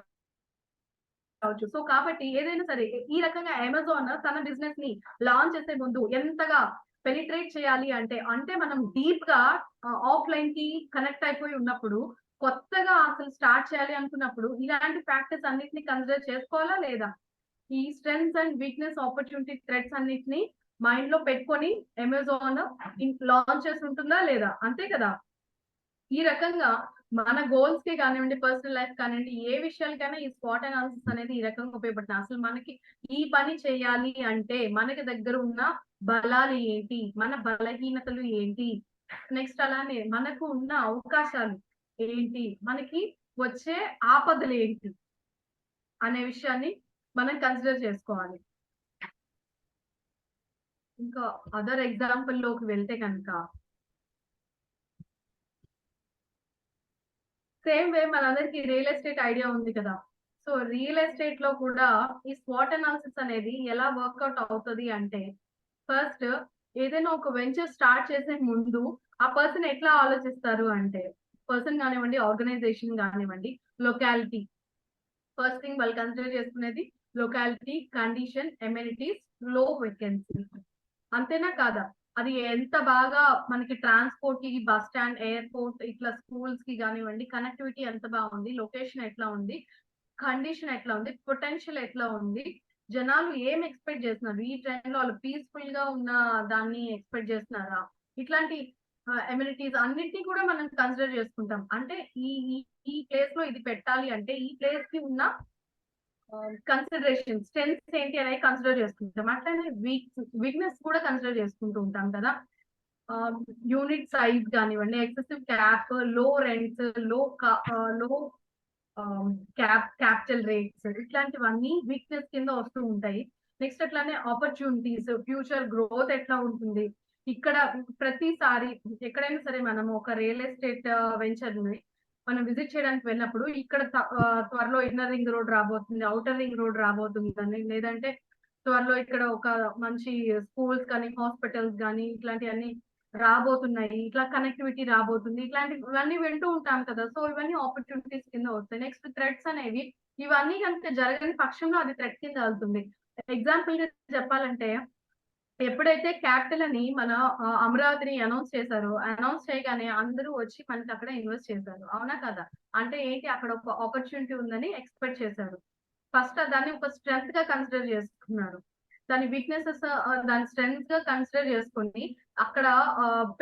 రావచ్చు. సో కాబట్టి ఏదైనా సరే ఈ రకంగా అమెజాన్ తన బిజినెస్ ని లాంచ్ చేసే ముందు ఎంతగా పెనిట్రేట్ చేయాలి అంటే మనం డీప్ గా ఆఫ్లైన్ కి కనెక్ట్ అయిపోయి ఉన్నప్పుడు, కొత్తగా అసలు స్టార్ట్ చేయాలి అనుకున్నప్పుడు ఇలాంటి ఫ్యాక్టర్స్ అన్నిటిని కన్సిడర్ చేసుకోవాలా లేదా? ఈ strengths and weakness, opportunity, threats అన్నిటిని మైండ్ లో పెట్టుకొని అమెజాన్ లాంచ్ చేసి ఉంటుందా లేదా? అంతే కదా. ఈ రకంగా మన గోల్స్ కి కానివ్వండి, పర్సనల్ లైఫ్ కానివ్వండి, ఏ విషయాలకైనా ఈ స్పాట్ అనాలిసిస్ అనేది ఈ రకంగా ఉపయోగపడుతుంది. అసలు మనకి ఈ పని చేయాలి అంటే మనకి దగ్గర ఉన్న బలాలు ఏంటి, మన బలహీనతలు ఏంటి, నెక్స్ట్ అలానే మనకు ఉన్న అవకాశాలు ఏంటి, మనకి వచ్చే ఆపదలు ఏంటి అనే విషయాన్ని మనం కన్సిడర్ చేసుకోవాలి. ఇంకా అదర్ ఎగ్జాంపుల్ లోకి వెళ్తే కనుక సేమ్ వే మనందరికి రియల్ ఎస్టేట్ ఐడియా ఉంది కదా. సో రియల్ ఎస్టేట్ లో కూడా ఈ స్వాట్ అనాలిసిస్ అనేది ఎలా వర్కౌట్ అవుతుంది అంటే, ఫస్ట్ ఏదైనా ఒక వెంచర్ స్టార్ట్ చేసే ముందు ఆ పర్సన్ ఎట్లా ఆలోచిస్తారు అంటే, పర్సన్ కానివ్వండి, ఆర్గనైజేషన్ కానివ్వండి, లొకాలిటీ. ఫస్ట్ థింగ్ వాళ్ళు కన్సిడర్ చేసుకునేది లొకాలిటీ, కండిషన్, ఎమ్యూనిటీస్, లో వేకెన్సీ. అంతేనా కాదా? అది ఎంత బాగా మనకి ట్రాన్స్పోర్ట్ కి, బస్ స్టాండ్, ఎయిర్పోర్ట్, ఇట్లా స్కూల్స్ కి కానివ్వండి, కనెక్టివిటీ ఎంత బాగుంది, లొకేషన్ ఎట్లా ఉంది, కండిషన్ ఎట్లా ఉంది, పొటెన్షియల్ ఎట్లా ఉంది, జనాలు ఏం ఎక్స్పెక్ట్ చేస్తున్నారు, ఈ టైంలో వాళ్ళు పీస్ఫుల్ గా ఉన్న దాన్ని ఎక్స్పెక్ట్ చేస్తున్నారా, ఇట్లాంటి ఎమ్యూనిటీస్ అన్నిటినీ కూడా మనం కన్సిడర్ చేసుకుంటాం. అంటే ఈ ప్లేస్ లో ఇది పెట్టాలి అంటే ఈ ప్లేస్ కి ఉన్న కన్సిడరేషన్, స్ట్రెంగ్స్ ఏంటి అనేది కన్సిడర్ చేసుకుంటాం. అట్లనే వీక్నెస్ కూడా కన్సిడర్ చేసుకుంటూ ఉంటాం కదా. యూనిట్ సైజ్ కానివ్వండి, ఎక్సెసివ్ క్యాప్, లో రెంట్స్, లో క్యాపిటల్ రేట్స్, ఇట్లాంటివన్నీ వీక్నెస్ కింద వస్తూ ఉంటాయి. నెక్స్ట్ అట్లానే ఆపర్చునిటీస్, ఫ్యూచర్ గ్రోత్ ఎట్లా ఉంటుంది. ఇక్కడ ప్రతిసారి ఎక్కడైనా సరే మనం ఒక రియల్ ఎస్టేట్ వెంచర్ ని మనం విజిట్ చేయడానికి వెళ్ళినప్పుడు ఇక్కడ త్వరలో ఇన్నర్ రింగ్ రోడ్ రాబోతుంది, అవుటర్ రింగ్ రోడ్ రాబోతుంది అని, లేదంటే త్వరలో ఇక్కడ ఒక మంచి స్కూల్స్ కానీ హాస్పిటల్స్ కానీ ఇట్లాంటివన్నీ రాబోతున్నాయి, ఇట్లా కనెక్టివిటీ రాబోతుంది, ఇట్లాంటివన్నీ వింటూ ఉంటాం కదా. సో ఇవన్నీ ఆపర్చునిటీస్ కింద వస్తాయి. నెక్స్ట్ థ్రెట్స్ అనేవి, ఇవన్నీ కనుక జరగని పక్షంలో అది థ్రెట్ కింద వెళ్తుంది. ఎగ్జాంపుల్ గా చెప్పాలంటే, ఎప్పుడైతే క్యాపిటల్ అని మన అమరావతిని అనౌన్స్ చేశారో, అనౌన్స్ చేయగానే అందరూ వచ్చి మనకి అక్కడ ఇన్వెస్ట్ చేశారు, అవునా కదా? అంటే ఏంటి, అక్కడ ఒక ఆపర్చునిటీ ఉందని ఎక్స్పెక్ట్ చేశారు. ఫస్ట్ దాన్ని ఒక స్ట్రెంగ్త్ గా కన్సిడర్ చేసుకున్నారు, దాని వీక్నెసెస్ దాని స్ట్రెంగ్త్ గా కన్సిడర్ చేసుకుని అక్కడ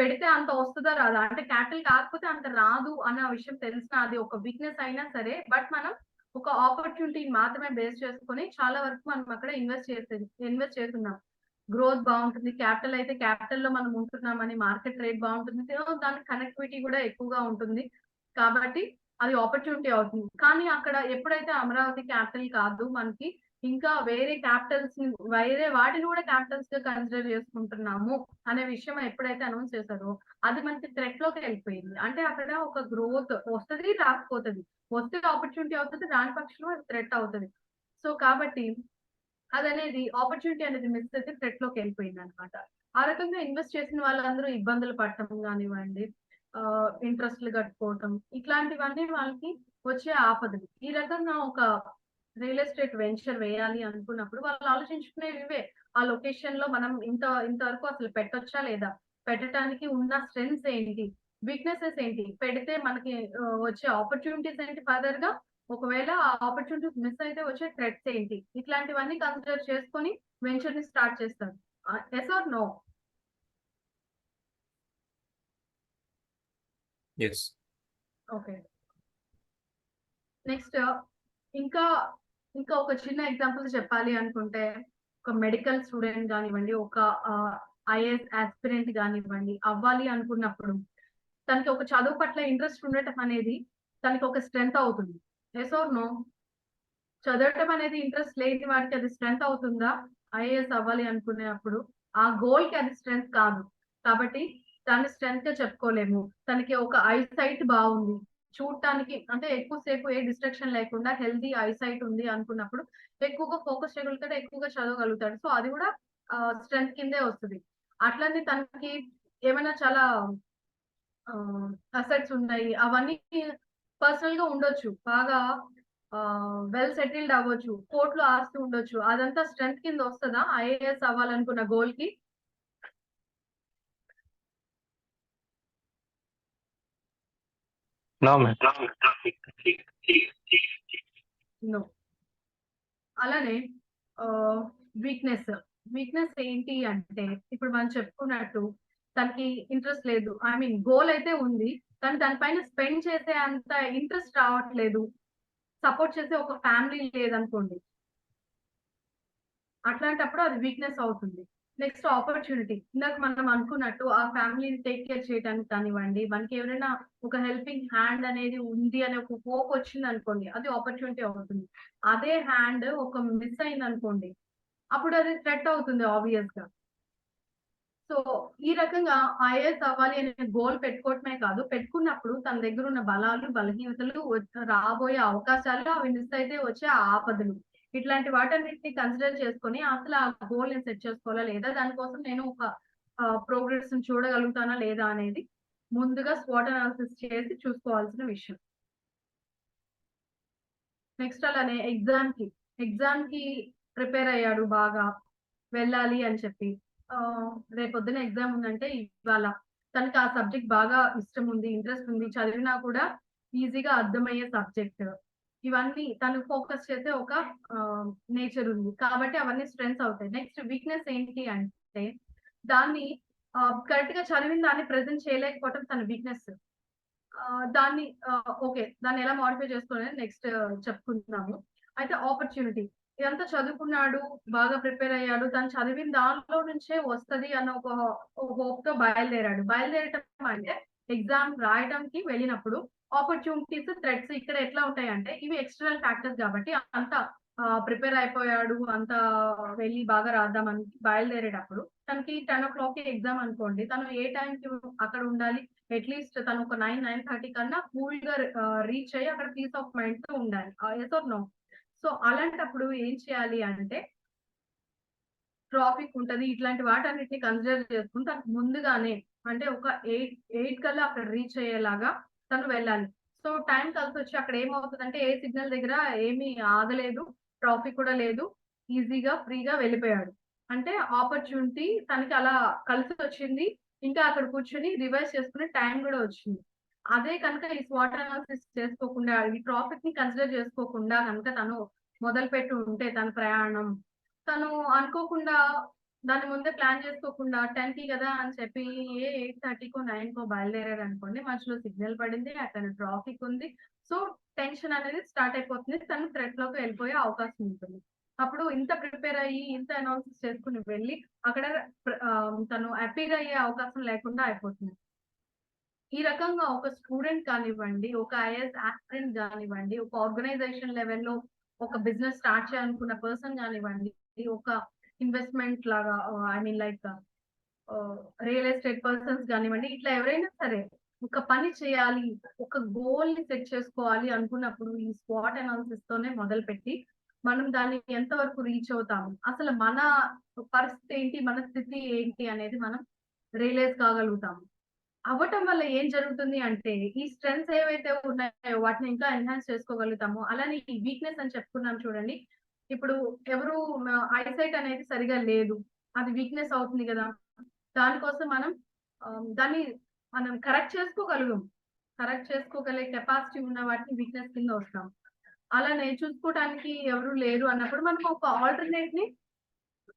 పెడితే అంత వస్తుందా రాదా, అంటే క్యాపిటల్ కాకపోతే అంత రాదు అన్న విషయం తెలిసిన, అది ఒక వీక్నెస్ అయినా సరే, బట్ మనం ఒక ఆపర్చునిటీ మాత్రమే బేస్ చేసుకుని చాలా వరకు మనం అక్కడ ఇన్వెస్ట్ చేస్తున్నాం. గ్రోత్ బాగుంటుంది, క్యాపిటల్ అయితే క్యాపిటల్ లో మనం ఉంటున్నామని, మార్కెట్ రేట్ బాగుంటుంది, దాని కనెక్టివిటీ కూడా ఎక్కువగా ఉంటుంది, కాబట్టి అది ఆపర్చునిటీ అవుతుంది. కానీ అక్కడ ఎప్పుడైతే అమరావతి క్యాపిటల్ కాదు, మనకి ఇంకా వేరే క్యాపిటల్స్ ని, వేరే వాటిని కూడా క్యాపిటల్స్ గా కన్సిడర్ చేసుకుంటున్నాము అనే విషయం ఎప్పుడైతే అనౌన్స్ చేశారో, అది మనకి థ్రెట్ లోకి వెళ్ళిపోయింది. అంటే అక్కడ ఒక గ్రోత్ వస్తుంది, రాకపోతుంది, వస్తే ఆపర్చునిటీ అవుతుంది, రాని పక్షంలో అది థ్రెట్ అవుతుంది. సో కాబట్టి అదనేది ఆపర్చునిటీ అనేది మిస్ అయితే థ్రెట్ లోకి వెళ్ళిపోయింది అనమాట. ఆ రకంగా ఇన్వెస్ట్ చేసిన వాళ్ళందరూ ఇబ్బందులు పడటం కానివ్వండి, ఇంట్రెస్ట్లు కట్టుకోవటం, ఇట్లాంటివన్నీ వాళ్ళకి వచ్చే ఆపదలు. ఈ రకంగా ఒక రియల్ ఎస్టేట్ వెంచర్ వేయాలి అనుకున్నప్పుడు వాళ్ళు ఆలోచించుకునేవి ఇవే. ఆ లొకేషన్ లో మనం ఇంతవరకు అసలు పెట్టొచ్చా లేదా, పెట్టడానికి ఉన్న స్ట్రెంగ్స్ ఏంటి, వీక్నెసెస్ ఏంటి, పెడితే మనకి వచ్చే ఆపర్చునిటీస్ ఏంటి, ఫర్దర్ గా ఒకవేళ ఆ ఆపర్చునిటీస్ మిస్ అయితే వచ్చే థ్రెట్స్ ఏంటి, ఇట్లాంటివన్నీ కన్సిడర్ చేసుకొని వెంచర్ ని స్టార్ట్ చేస్తారు. Yes or no? Yes. Okay. Next ఇంకా ఇంకా ఒక చిన్న ఎగ్జాంపుల్ చెప్పాలి అనుకుంటే, ఒక మెడికల్ స్టూడెంట్ కానివ్వండి, ఒక ఐఏఎస్ ఆస్పిరెంట్ కానివ్వండి, అవ్వాలి అనుకున్నప్పుడు తనకి ఒక చదువు పట్ల ఇంట్రెస్ట్ ఉండటం అనేది తనకి ఒక స్ట్రెంగ్త్ అవుతుంది. Yes or no? చదవటం అనేది ఇంట్రెస్ట్ లేని వాడికి అది స్ట్రెంగ్త్ అవుతుందా? ఐఏఎస్ అవ్వాలి అనుకునేటప్పుడు ఆ గోల్ కి అది స్ట్రెంగ్త్ కాదు, కాబట్టి దాన్ని స్ట్రెంగ్త్ గా చెప్పుకోలేము. తనకి ఒక ఐ సైట్ బాగుంది, చూడటానికి అంటే ఎక్కువసేపు ఏ డిస్ట్రక్షన్ లేకుండా హెల్దీ ఐ సైట్ ఉంది అనుకున్నప్పుడు ఎక్కువగా ఫోకస్ చేయగలుగుతాడు, ఎక్కువగా చదవగలుగుతాడు. సో అది కూడా స్ట్రెంగ్త్ కిందే వస్తుంది. అట్లనే తనకి ఏమైనా చాలా అసెట్స్ ఉన్నాయి, అవన్నీ పర్సనల్ గా ఉండొచ్చు, బాగా వెల్ సెటిల్డ్ అవ్వచ్చు, కోర్టులో ఆస్తి ఉండొచ్చు, అదంతా స్ట్రెంగ్త్ కింద వస్తుందా ఐఏఎస్ అవ్వాలనుకున్న గోల్ కి? నో. అలానే వీక్నెస్ ఏంటి అంటే, ఇప్పుడు మనం చెప్పుకున్నట్టు తనకి ఇంట్రెస్ట్ లేదు, ఐ మీన్ గోల్ అయితే ఉంది కానీ దానిపైన స్పెండ్ చేసే అంత ఇంట్రెస్ట్ రావట్లేదు, సపోర్ట్ చేసే ఒక ఫ్యామిలీ లేదనుకోండి, అట్లాంటప్పుడు అది వీక్నెస్ అవుతుంది. నెక్స్ట్ ఆపర్చునిటీ, ఇందాక మనం అనుకున్నట్టు ఆ ఫ్యామిలీని టేక్ కేర్ చేయడానికి కానివ్వండి, మనకి ఎవరైనా ఒక హెల్పింగ్ హ్యాండ్ అనేది ఉంది అనే ఒక హోప్ వచ్చింది అనుకోండి, అది ఆపర్చునిటీ అవుతుంది. అదే హ్యాండ్ ఒక మిస్ అయింది అనుకోండి, అప్పుడు అది థ్రెట్ అవుతుంది ఆబ్వియస్ గా. సో ఈ రకంగా ఐఏఎస్ అవ్వాలి అనే గోల్ పెట్టుకోవటమే కాదు, పెట్టుకున్నప్పుడు తన దగ్గర ఉన్న బలాలు, బలహీనతలు, రాబోయే అవకాశాలు, అవి మిస్ అయితే వచ్చే ఆపదలు, ఇట్లాంటి వాటన్నిటిని కన్సిడర్ చేసుకొని అసలు ఆ గోల్ ని సెట్ చేసుకోవాలా లేదా, దానికోసం నేను ఒక ప్రోగ్రెస్ చూడగలుగుతానా లేదా అనేది ముందుగా స్వాట్ అనాలిసిస్ చేసి చూసుకోవాల్సిన విషయం. నెక్స్ట్ అలానే ఎగ్జామ్ కి ప్రిపేర్ అయ్యాడు, బాగా వెళ్ళాలి అని చెప్పి, రేపొద్దున ఎగ్జామ్ ఉందంటే ఇవాళ తనకి ఆ సబ్జెక్ట్ బాగా ఇష్టం ఉంది, ఇంట్రెస్ట్ ఉంది, చదివినా కూడా ఈజీగా అర్థమయ్యే సబ్జెక్ట్, ఇవన్నీ తను ఫోకస్ చేసే ఒక నేచర్ ఉంది, కాబట్టి అవన్నీ స్ట్రెంగ్స్ అవుతాయి. నెక్స్ట్ వీక్నెస్ ఏంటి అంటే, దాన్ని కరెక్ట్ గా చదివిన దాన్ని ప్రెజెంట్ చేయలేకపోవటం తన వీక్నెస్. దాన్ని ఓకే, దాన్ని ఎలా మోడిఫై చేసుకోవాలని నెక్స్ట్ చెప్పుకుంటున్నాము. అయితే ఆపర్చునిటీ, ఎంత చదువుకున్నాడు, బాగా ప్రిపేర్ అయ్యాడు, తను చదివిన దాంట్లో నుంచే వస్తది అన్న ఒక హోప్ తో బయలుదేరాడు. బయలుదేరటం అంటే ఎగ్జామ్ రాయడానికి వెళ్ళినప్పుడు ఆపర్చునిటీస్, థ్రెట్స్ ఇక్కడ ఎట్లా ఉంటాయంటే ఇవి ఎక్స్టర్నల్ ఫ్యాక్టర్స్ కాబట్టి అంత ప్రిపేర్ అయిపోయాడు, అంత వెళ్ళి బాగా రాద్దామని బయలుదేరేటప్పుడు తనకి 10 o'clock ఎగ్జామ్ అనుకోండి, తను ఏ టైంకి అక్కడ ఉండాలి, అట్లీస్ట్ తను ఒక 9-9:30 కన్నా కూల్ గా రీచ్ అయ్యి అక్కడ పీస్ ఆఫ్ మైండ్ తో ఉండాలి. Yes or no? సో అలాంటప్పుడు ఏం చేయాలి అంటే ట్రాఫిక్ ఉంటది, ఇట్లాంటి వాటన్నిటిని కన్సిడర్ చేసుకుని తనకు ముందుగానే అంటే ఒక 8 కల్లా అక్కడ రీచ్ అయ్యేలాగా తను వెళ్ళాలి. సో టైం కలిసి వచ్చి అక్కడ ఏమవుతుందంటే ఏ సిగ్నల్ దగ్గర ఏమీ ఆగలేదు, ట్రాఫిక్ కూడా లేదు, ఈజీగా ఫ్రీగా వెళ్ళిపోయాడు. అంటే ఆపర్చునిటీ తనకి అలా కలిసి వచ్చింది. ఇంకా అక్కడ కూర్చొని రివైజ్ చేసుకునే టైం కూడా వచ్చింది. అదే కనుక ఈ స్వాట్ అనాలిసిస్ చేసుకోకుండా, ఈ ట్రాఫిక్ ని కన్సిడర్ చేసుకోకుండా కనుక తను మొదలుపెట్టి ఉంటే తన ప్రయాణం, తను అనుకోకుండా దాన్ని ముందే ప్లాన్ చేసుకోకుండా 10కి కదా అని చెప్పి 8:30కో 9కో బయలుదేరారు అనుకోండి, మధ్యలో సిగ్నల్ పడింది, అక్కడ ట్రాఫిక్ ఉంది, సో టెన్షన్ అనేది స్టార్ట్ అయిపోతుంది, తను థ్రెట్ లోకి వెళ్ళిపోయే అవకాశం ఉంటుంది. అప్పుడు ఇంత ప్రిపేర్ అయ్యి ఇంత అనాలిసిస్ చేసుకుని వెళ్ళి అక్కడ తను అపీర్ అయ్యే అవకాశం లేకుండా అయిపోతుంది. ఈ రకంగా ఒక స్టూడెంట్ కానివ్వండి, ఒక ఐఏఎస్ ఆస్పిరెంట్ కానివ్వండి, ఒక ఆర్గనైజేషన్ లెవెల్లో ఒక బిజినెస్ స్టార్ట్ చేయాలనుకున్న పర్సన్ కానివ్వండి, ఒక ఇన్వెస్ట్మెంట్ లాగా I mean like real estate persons కానివ్వండి, ఇట్లా ఎవరైనా సరే ఒక పని చేయాలి, ఒక గోల్ ని సెట్ చేసుకోవాలి అనుకున్నప్పుడు ఈ స్వాట్ అనాలిసిస్ తోనే మొదలుపెట్టి మనం దాన్ని ఎంతవరకు రీచ్ అవుతాము, అసలు మన పరిస్థితి ఏంటి, మన స్థితి ఏంటి అనేది మనం రియలైజ్ కాగలుగుతాము. అవ్వటం వల్ల ఏం జరుగుతుంది అంటే ఈ స్ట్రెంగ్స్ ఏవైతే ఉన్నాయో వాటిని ఇంకా ఎన్హాన్స్ చేసుకోగలుగుతాము. అలానే ఈ వీక్నెస్ అని చెప్పుకున్నాం చూడండి, ఇప్పుడు ఎవరు ఐసైట్ అనేది సరిగా లేదు, అది వీక్నెస్ అవుతుంది కదా, దానికోసం మనం దాన్ని మనం కరెక్ట్ చేసుకోగలిగే కెపాసిటీ ఉన్న వాటిని వీక్నెస్ కింద వస్తాం. అలానే చూసుకోవడానికి ఎవరు లేరు అన్నప్పుడు మనం ఒక ఆల్టర్నేట్ ని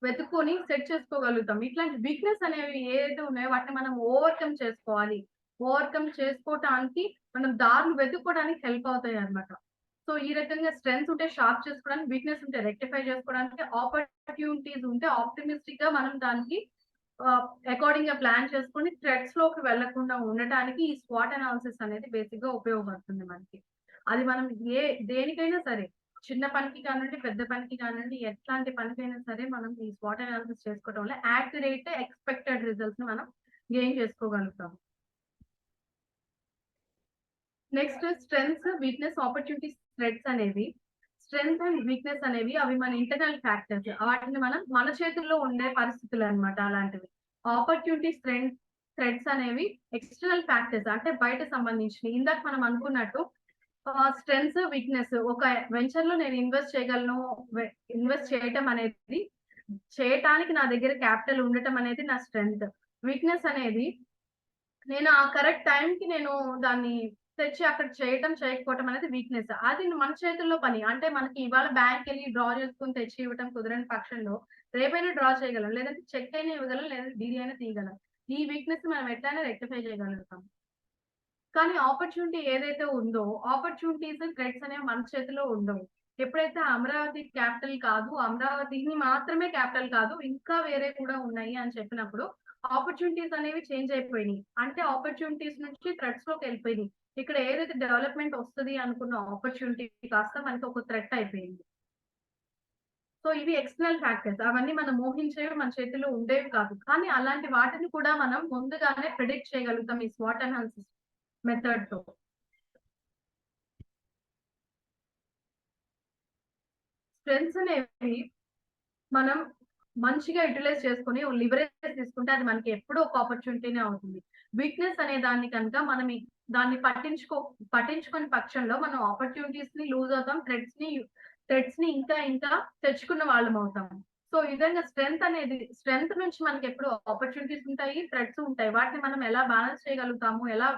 వెతుక్కొని సెట్ చేసుకోగలుగుతాం. ఇట్లాంటి వీక్నెస్ అనేవి ఏదైతే ఉన్నాయో వాటిని మనం ఓవర్కమ్ చేసుకోవాలి. ఓవర్కమ్ చేసుకోవటానికి మనం దారులు వెతుక్కోవడానికి హెల్ప్ అవుతాయి అన్నమాట. సో ఈ రకంగా స్ట్రెంగ్స్ ఉంటే షార్ప్ చేసుకోవడానికి, వీక్నెస్ ఉంటే రెక్టిఫై చేసుకోవడానికి, ఆపర్చునిటీస్ ఉంటే ఆప్టిమిస్టిక్ గా మనం దానికి అకార్డింగ్ గా ప్లాన్ చేసుకొని థ్రెడ్స్ లోకి వెళ్లకుండా ఉండటానికి ఈ స్వాట్ అనాలిసిస్ అనేది బేసిక్ గా ఉపయోగపడుతుంది మనకి. అది మనం దేనికైనా సరే, చిన్న పనికి కానివ్వండి, పెద్ద పనికి కానివ్వండి, ఎట్లాంటి పనికైనా సరే మనం ఈ స్వాట్ అనాలిసిస్ చేసుకోవడం వల్ల యాక్యురేట్ ఎక్స్పెక్టెడ్ రిజల్ట్స్ ని మనం గెయిన్ చేసుకోగలుగుతాం. Next strengths, weakness, opportunities, threats అనేవి, స్ట్రెంగ్త్ అండ్ వీక్నెస్ అనేవి అవి మన ఇంటర్నల్ ఫ్యాక్టర్స్, వాటిని మనం మన చేతుల్లో ఉండే పరిస్థితులు అన్నమాట అలాంటివి. ఆపర్చునిటీస్, థ్రెట్స్ అనేవి ఎక్స్టర్నల్ ఫ్యాక్టర్స్, అంటే బయట సంబంధించినవి. ఇందాక మనం అనుకున్నట్టు స్ట్రెంగ్స్, వీక్నెస్, ఒక వెంచర్ లో నేను ఇన్వెస్ట్ చేయగలను, ఇన్వెస్ట్ చేయటం అనేది, చేయటానికి నా దగ్గర క్యాపిటల్ ఉండటం అనేది నా స్ట్రెంగ్త్. వీక్నెస్ అనేది నేను ఆ కరెక్ట్ టైం కి నేను దాన్ని తెచ్చి అక్కడ చేయకపోవటం అనేది వీక్నెస్. అది మన చేతుల్లో పని. అంటే మనకి ఇవాళ బ్యాంక్ వెళ్ళి డ్రా చేసుకుని తెచ్చి ఇవ్వటం కుదరని పక్షంలో రేపైనా డ్రా చేయగలం, లేదంటే చెక్ అయినా ఇవ్వగలం, లేదంటే డీడీ అయినా తీయగలం. ఈ వీక్నెస్ మనం ఎట్లయినా రెక్టిఫై చేయగలుగుతాం. కానీ ఆపర్చునిటీ ఏదైతే ఉందో, ఆపర్చునిటీస్, థ్రెట్స్ అనేవి మన చేతిలో ఉండవు. ఎప్పుడైతే అమరావతి క్యాపిటల్ కాదు, అమరావతిని మాత్రమే క్యాపిటల్ కాదు, ఇంకా వేరే కూడా ఉన్నాయి అని చెప్పినప్పుడు ఆపర్చునిటీస్ అనేవి చేంజ్ అయిపోయినాయి. అంటే ఆపర్చునిటీస్ నుంచి థ్రెట్స్ లోకి వెళ్ళిపోయినాయి. ఇక్కడ ఏదైతే డెవలప్మెంట్ వస్తుంది అనుకున్న ఆపర్చునిటీ కాస్త మనకి ఒక థ్రెట్ అయిపోయింది. సో ఇవి ఎక్స్టర్నల్ ఫ్యాక్టర్స్, అవన్నీ మనం ఊహించేవి, మన చేతిలో ఉండేవి కాదు. కానీ అలాంటి వాటిని కూడా మనం ముందుగానే ప్రిడిక్ట్ చేయగలుగుతాం ఈ స్వాట్ అనాలిసిస్ మెథడ్ తో. స్ట్రెంగ్స్ అనేవి మనం మంచిగా యూటిలైజ్ చేసుకుని లివరేజ్ తీసుకుంటే అది మనకి ఎప్పుడూ ఒక ఆపర్చునిటీనే అవుతుంది. వీక్నెస్ అనే దాన్ని కనుక మనం దాన్ని పట్టించుకొని పక్షంలో మనం ఆపర్చునిటీస్ ని లూజ్ అవుతాం, థ్రెట్స్ ని ఇంకా తెచ్చుకున్న వాళ్ళం అవుతాం. సో ఈ విధంగా స్ట్రెంగ్త్ నుంచి మనకి ఎప్పుడు ఆపర్చునిటీస్ ఉంటాయి, థ్రెట్స్ ఉంటాయి. వాటిని మనం ఎలా బ్యాలెన్స్ చేయగలుగుతాము, ఎలా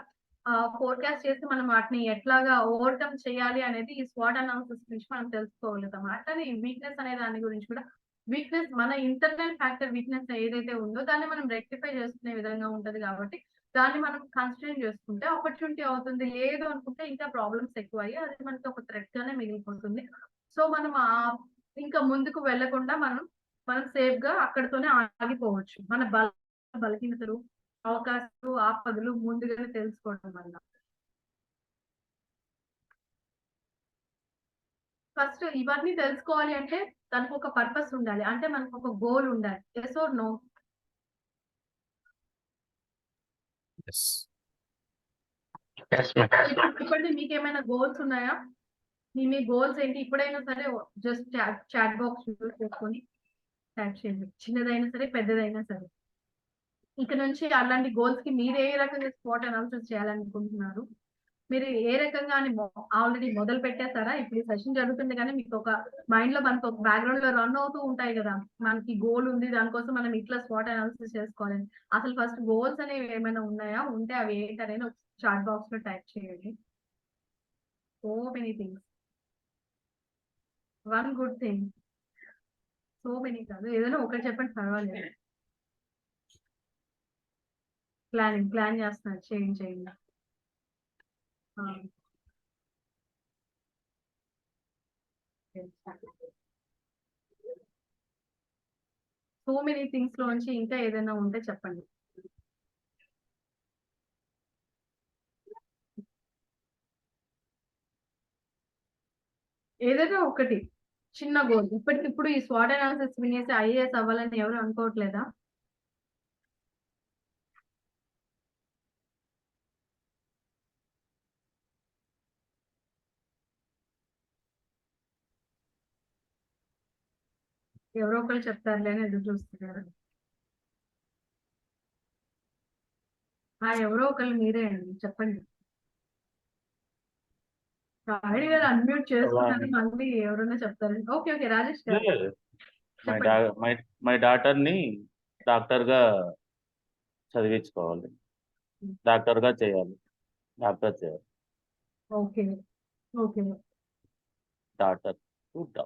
ఫోర్కాస్ట్ చేసి మనం వాటిని ఎట్లాగా ఓవర్కమ్ చేయాలి అనేది ఈ స్వాట్ అనాలిసిస్ నుంచి మనం తెలుసుకోగలుగుతాం. అట్లానే ఈ వీక్నెస్ అనే దాని గురించి కూడా, వీక్నెస్ మన ఇంటర్నల్ ఫ్యాక్టర్ వీక్నెస్ ఏదైతే ఉందో దాన్ని మనం రెక్టిఫై చేసుకునే విధంగా ఉంటది కాబట్టి దాన్ని మనం కన్సిడర్ చేసుకుంటే ఆపర్చునిటీ అవుతుంది. లేదు అనుకుంటే ఇంకా ప్రాబ్లమ్స్ ఎక్కువ అయ్యి అది మనకి ఒక థ్రెట్ గానే మిగిలిపోతుంది. సో మనం ఇంకా ముందుకు వెళ్ళకుండా మనం సేఫ్ గా అక్కడితోనే ఆగిపోవచ్చు. మన బలహీనతలు, అవకాశాలు, ఆపదలు ముందుగానే తెలుసుకోవడం వల్ల. ఫస్ట్ ఇవన్నీ తెలుసుకోవాలి అంటే దానికి ఒక పర్పస్ ఉండాలి. అంటే మనకు ఒక గోల్ ఉండాలి. Yes or no? ఎస్. ఇప్పటికీ మీకేమైనా గోల్స్ ఉన్నాయా? మీ గోల్స్ ఏంటి? ఇప్పుడైనా సరే జస్ట్ చాట్ బాక్స్ యూజ్ చేసుకొని టైప్ చేయండి. చిన్నదైనా సరే, పెద్దదైనా సరే. ఇక నుంచి అలాంటి గోల్స్ కి మీరు ఏ రకంగా స్పాట్ అనాలిసిస్ చేయాలనుకుంటున్నారు? మీరు ఏ రకంగా ఆల్రెడీ మొదలు పెట్టేస్తారా? ఇప్పుడు ఈ సెషన్ జరుగుతుంది కానీ మీకు ఒక మైండ్ లో మనకు ఒక బ్యాక్గ్రౌండ్ లో రన్ అవుతూ ఉంటాయి కదా, మనకి గోల్ ఉంది, దానికోసం మనం ఇట్లా స్పాట్ అనాలిసిస్ చేసుకోవాలని. అసలు ఫస్ట్ గోల్స్ అనేవి ఏమైనా ఉన్నాయా? ఉంటే అవి ఏంటనేది ఒక చాట్ బాక్స్ లో టైప్ చేయండి. So many things, one good thing, so many కాదు, ఏదైనా ఒకటి చెప్పండి పర్వాలేదు. ప్లాన్ చేస్తున్నారు, చేయండి. సో మెనీ థింగ్స్ లోంచి ఇంకా ఏదైనా ఉంటే చెప్పండి. ఏదైనా ఒకటి చిన్న గోల్. ఇప్పటికిప్పుడు ఈ స్వాట్ అనాలిసిస్ వినేసి ఐఏఎస్ అవ్వాలని ఎవరు అనుకోవట్లేదా? ఎవరో ఒకరు చెప్తారులే అని ఎదురు చూస్తున్నారు. ఎవరో ఒకరు మీరే అండి, చెప్పండి. రాయుడు గారు అన్మ్యూట్ చేసుకున్నారు, మళ్ళీ ఎవరైనా చెప్తారండి. ఓకే రాజేష్ గారు మై డాటర్ని డాక్టర్గా చదివించుకోవాలి, డాక్టర్ చేయాలి. Okay doctor.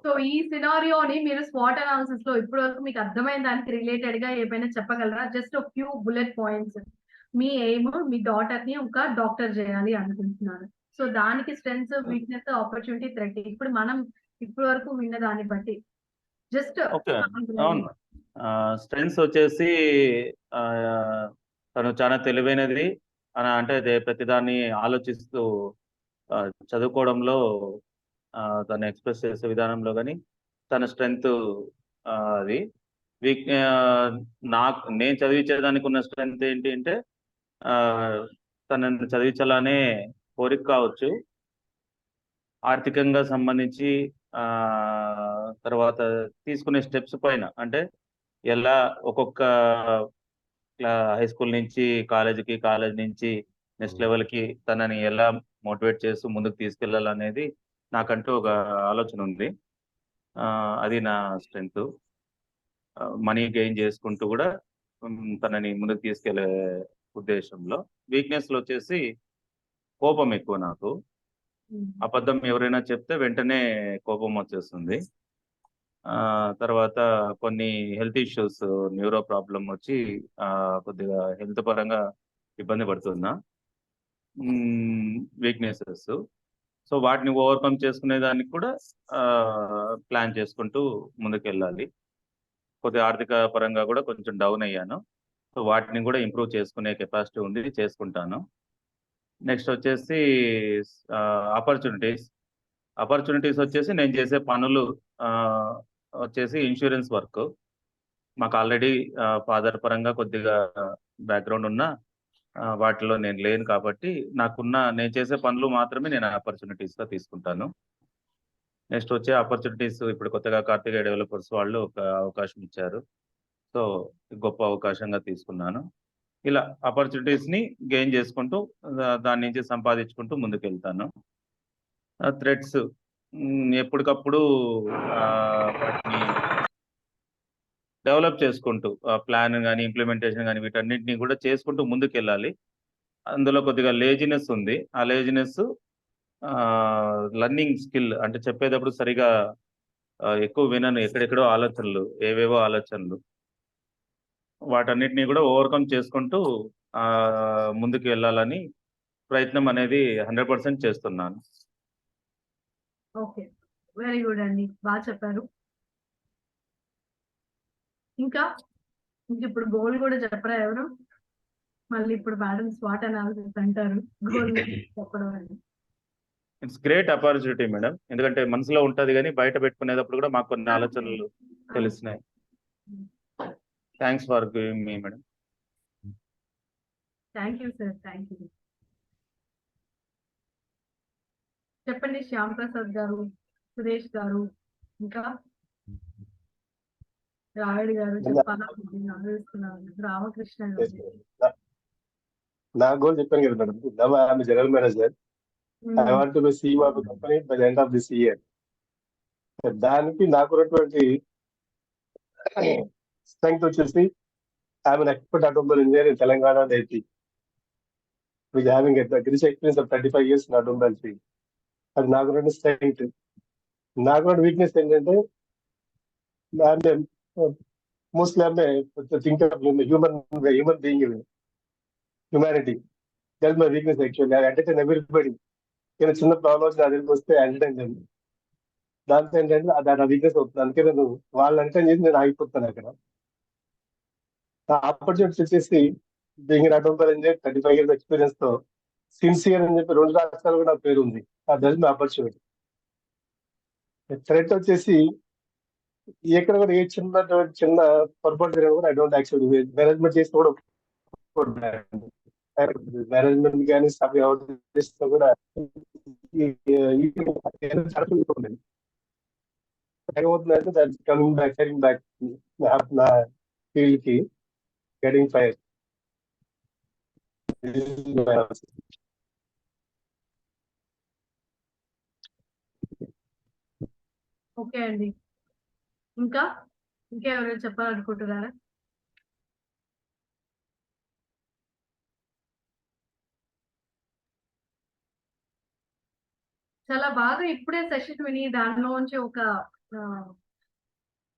సో ఈ సినారియోని మీరు స్వాట్ అనాలిసిస్ లో ఇప్పటి వరకు మీకు అర్థమైన దానికి రిలేటెడ్ గా ఏమైనా చెప్పగలరా? జస్ట్ ఒక ఫ్యూ బుల్లెట్ పాయింట్స్. మీ ఎయిమ్ మీ డాటర్ ని ఒక డాక్టర్ చేయాలి అనుకుంటున్నారు. సో దానికి స్ట్రెంగ్స్, వీక్నెస్, ఆపర్చునిటీ, థ్రెట్ ఇప్పుడు మనం ఇప్పటి వరకు విన్న దాన్ని బట్టి జస్ట్ అవును. స్ట్రెంగ్స్ వచ్చేసి తను చాలా తెలివైనది అంటే ప్రతిదాన్ని ఆలోచిస్తూ చదువుకోవడంలో తను ఎక్స్ప్రెస్ చేసే విధానంలో కానీ తన స్ట్రెంగ్త్ అది. నేను చదివించేదానికి ఉన్న స్ట్రెంగ్త్ ఏంటి అంటే తనని చదివించాలనే కోరిక కావచ్చు, ఆర్థికంగా సంబంధించి తర్వాత తీసుకునే స్టెప్స్ పైన, అంటే ఎలా ఒక్కొక్క హై స్కూల్ నుంచి కాలేజీకి, కాలేజ్ నుంచి నెక్స్ట్ లెవెల్కి తనని ఎలా మోటివేట్ చేస్తూ ముందుకు తీసుకెళ్లాలనేది నాకంటూ ఒక ఆలోచన ఉంది. అది నా స్ట్రెంగ్త్. మనీ గెయిన్ చేసుకుంటూ కూడా తనని ముందుకు తీసుకెళ్లే ఉద్దేశంలో. వీక్నెస్లు వచ్చేసి కోపం ఎక్కువ నాకు. అబద్ధం ఎవరైనా చెప్తే వెంటనే కోపం వచ్చేస్తుంది. తర్వాత కొన్ని హెల్త్ ఇష్యూస్, న్యూరో ప్రాబ్లం వచ్చి కొద్దిగా హెల్త్ పరంగా ఇబ్బంది పడుతున్నా. వీక్నెసెస్. సో వాటిని ఓవర్కమ్ చేసుకునే దానికి కూడా ప్లాన్ చేసుకుంటూ ముందుకెళ్ళాలి. కొద్దిగా ఆర్థిక పరంగా కూడా కొంచెం డౌన్ అయ్యాను. సో వాటిని కూడా ఇంప్రూవ్ చేసుకునే కెపాసిటీ ఉంది, చేసుకుంటాను. నెక్స్ట్ వచ్చేసి ఆపర్చునిటీస్ వచ్చేసి నేను చేసే పనులు వచ్చేసి ఇన్సూరెన్స్ వర్క్. మాకు ఆల్రెడీ ఫాదర్ పరంగా కొద్దిగా బ్యాక్గ్రౌండ్ ఉన్న వాటిలో నేను లేను కాబట్టి నేను చేసే పనులు మాత్రమే నేను ఆపర్చునిటీస్గా తీసుకుంటాను. నెక్స్ట్ వచ్చే ఆపర్చునిటీస్ ఇప్పుడు కొత్తగా కార్తికేయ డెవలపర్స్ వాళ్ళు ఒక అవకాశం ఇచ్చారు. సో గొప్ప అవకాశంగా తీసుకున్నాను. ఇలా ఆపర్చునిటీస్ని గెయిన్ చేసుకుంటూ దాని నుంచి సంపాదించుకుంటూ ముందుకెళ్తాను. థ్రెడ్స్ ఎప్పటికప్పుడు వాటిని డెవలప్ చేసుకుంటూ ప్లాన్ కానీ, ఇంప్లిమెంటేషన్ కానీ వీటన్నిటిని కూడా చేసుకుంటూ ముందుకెళ్ళాలి. అందులో కొద్దిగా లేజినెస్ ఉంది. ఆ లేజినెస్ లర్నింగ్ స్కిల్, అంటే చెప్పేటప్పుడు సరిగా ఎక్కువ వినను, ఎక్కడెక్కడో ఆలోచనలు, ఏవేవో ఆలోచనలు, వాటన్నిటిని కూడా ఓవర్కమ్ చేసుకుంటూ ముందుకు వెళ్ళాలని ప్రయత్నం అనేది 100% చేస్తున్నాను. ఓకే, వెరీ గుడ్ అండి, బాగా చెప్పారు. ఇంకా ఇప్పుడు గోల్ కూడా చెప్పరా ఎవరు? మళ్ళీ ఇప్పుడు మేడం స్వాట్ అనాలిసిస్ అంటారు, గోల్ చెప్పడం అని. ఇట్స్ గ్రేట్ ఆపర్చునిటీ మేడం, ఎందుకంటే మనసులో ఉంటది కానీ బయట పెట్టుకునేటప్పుడు కూడా మాకు కొన్ని ఆలోచనలు తెలుస్తున్నాయి. Thanks for giving me madam. Thank you sir, thank you. చెప్పండి శ్యామ్ ప్రసాద్ గారు, సురేష్ గారు, ఇంకా రాయుడు గారు చెప్పాలా? రామకృష్ణ గారు. నా గోల్ చెప్పాను కదా madam, now I'm general manager. I want to be CEO of the company by the end of this year. దానికి నాకున్నటువంటి స్ట్రెంగ్త్ వచ్చేసి I'm an expert automobile engineer in Telangana and AP, with having a rich experience of 35 years in automobile field. అది నాకున్న strength. నాకున్న weakness ఏంటంటే mostly think of human being, humanity. That my weakness actually. I entertain everybody. నేను చిన్న problem వచ్చి నా దగ్గరికి వస్తే ఎంటర్టైన్ చేయండి. దాంతో ఏంటంటే అది నా వీక్నెస్ అవుతుంది. అందుకే నేను వాళ్ళు ఎంటర్టైన్ చేసి నేను ఆగిపోతాను అక్కడ. నా ఆపర్చునిటీస్ వచ్చేసి being automobile engineer 35 years experience తో సిన్సియర్ అని చెప్పి 2 రాష్ట్రాలు కూడా నా పేరు ఉంది. That my opportunity. థ్రెట్ వచ్చేసి ఎక్కడ కూడా ఏ చిన్న పొరపాటు జరిగినా కూడా ఐ డోంట్ యాక్చువల్లీ మేనేజ్మెంట్ చేసి కూడా మేనేజ్మెంట్ కానీ స్టాఫ్ చేసినా కూడా ఏమవుతుందంటే దట్ కమింగ్ బ్యాక్ నా ఫీల్డ్ కి గెటింగ్ ఫైర్. ఓకే అండి, ఇంకా ఎవరైనా చెప్పాలనుకుంటున్నారా? చాలా బాగా ఇప్పుడే సెషన్ విని దానిలోంచి ఒక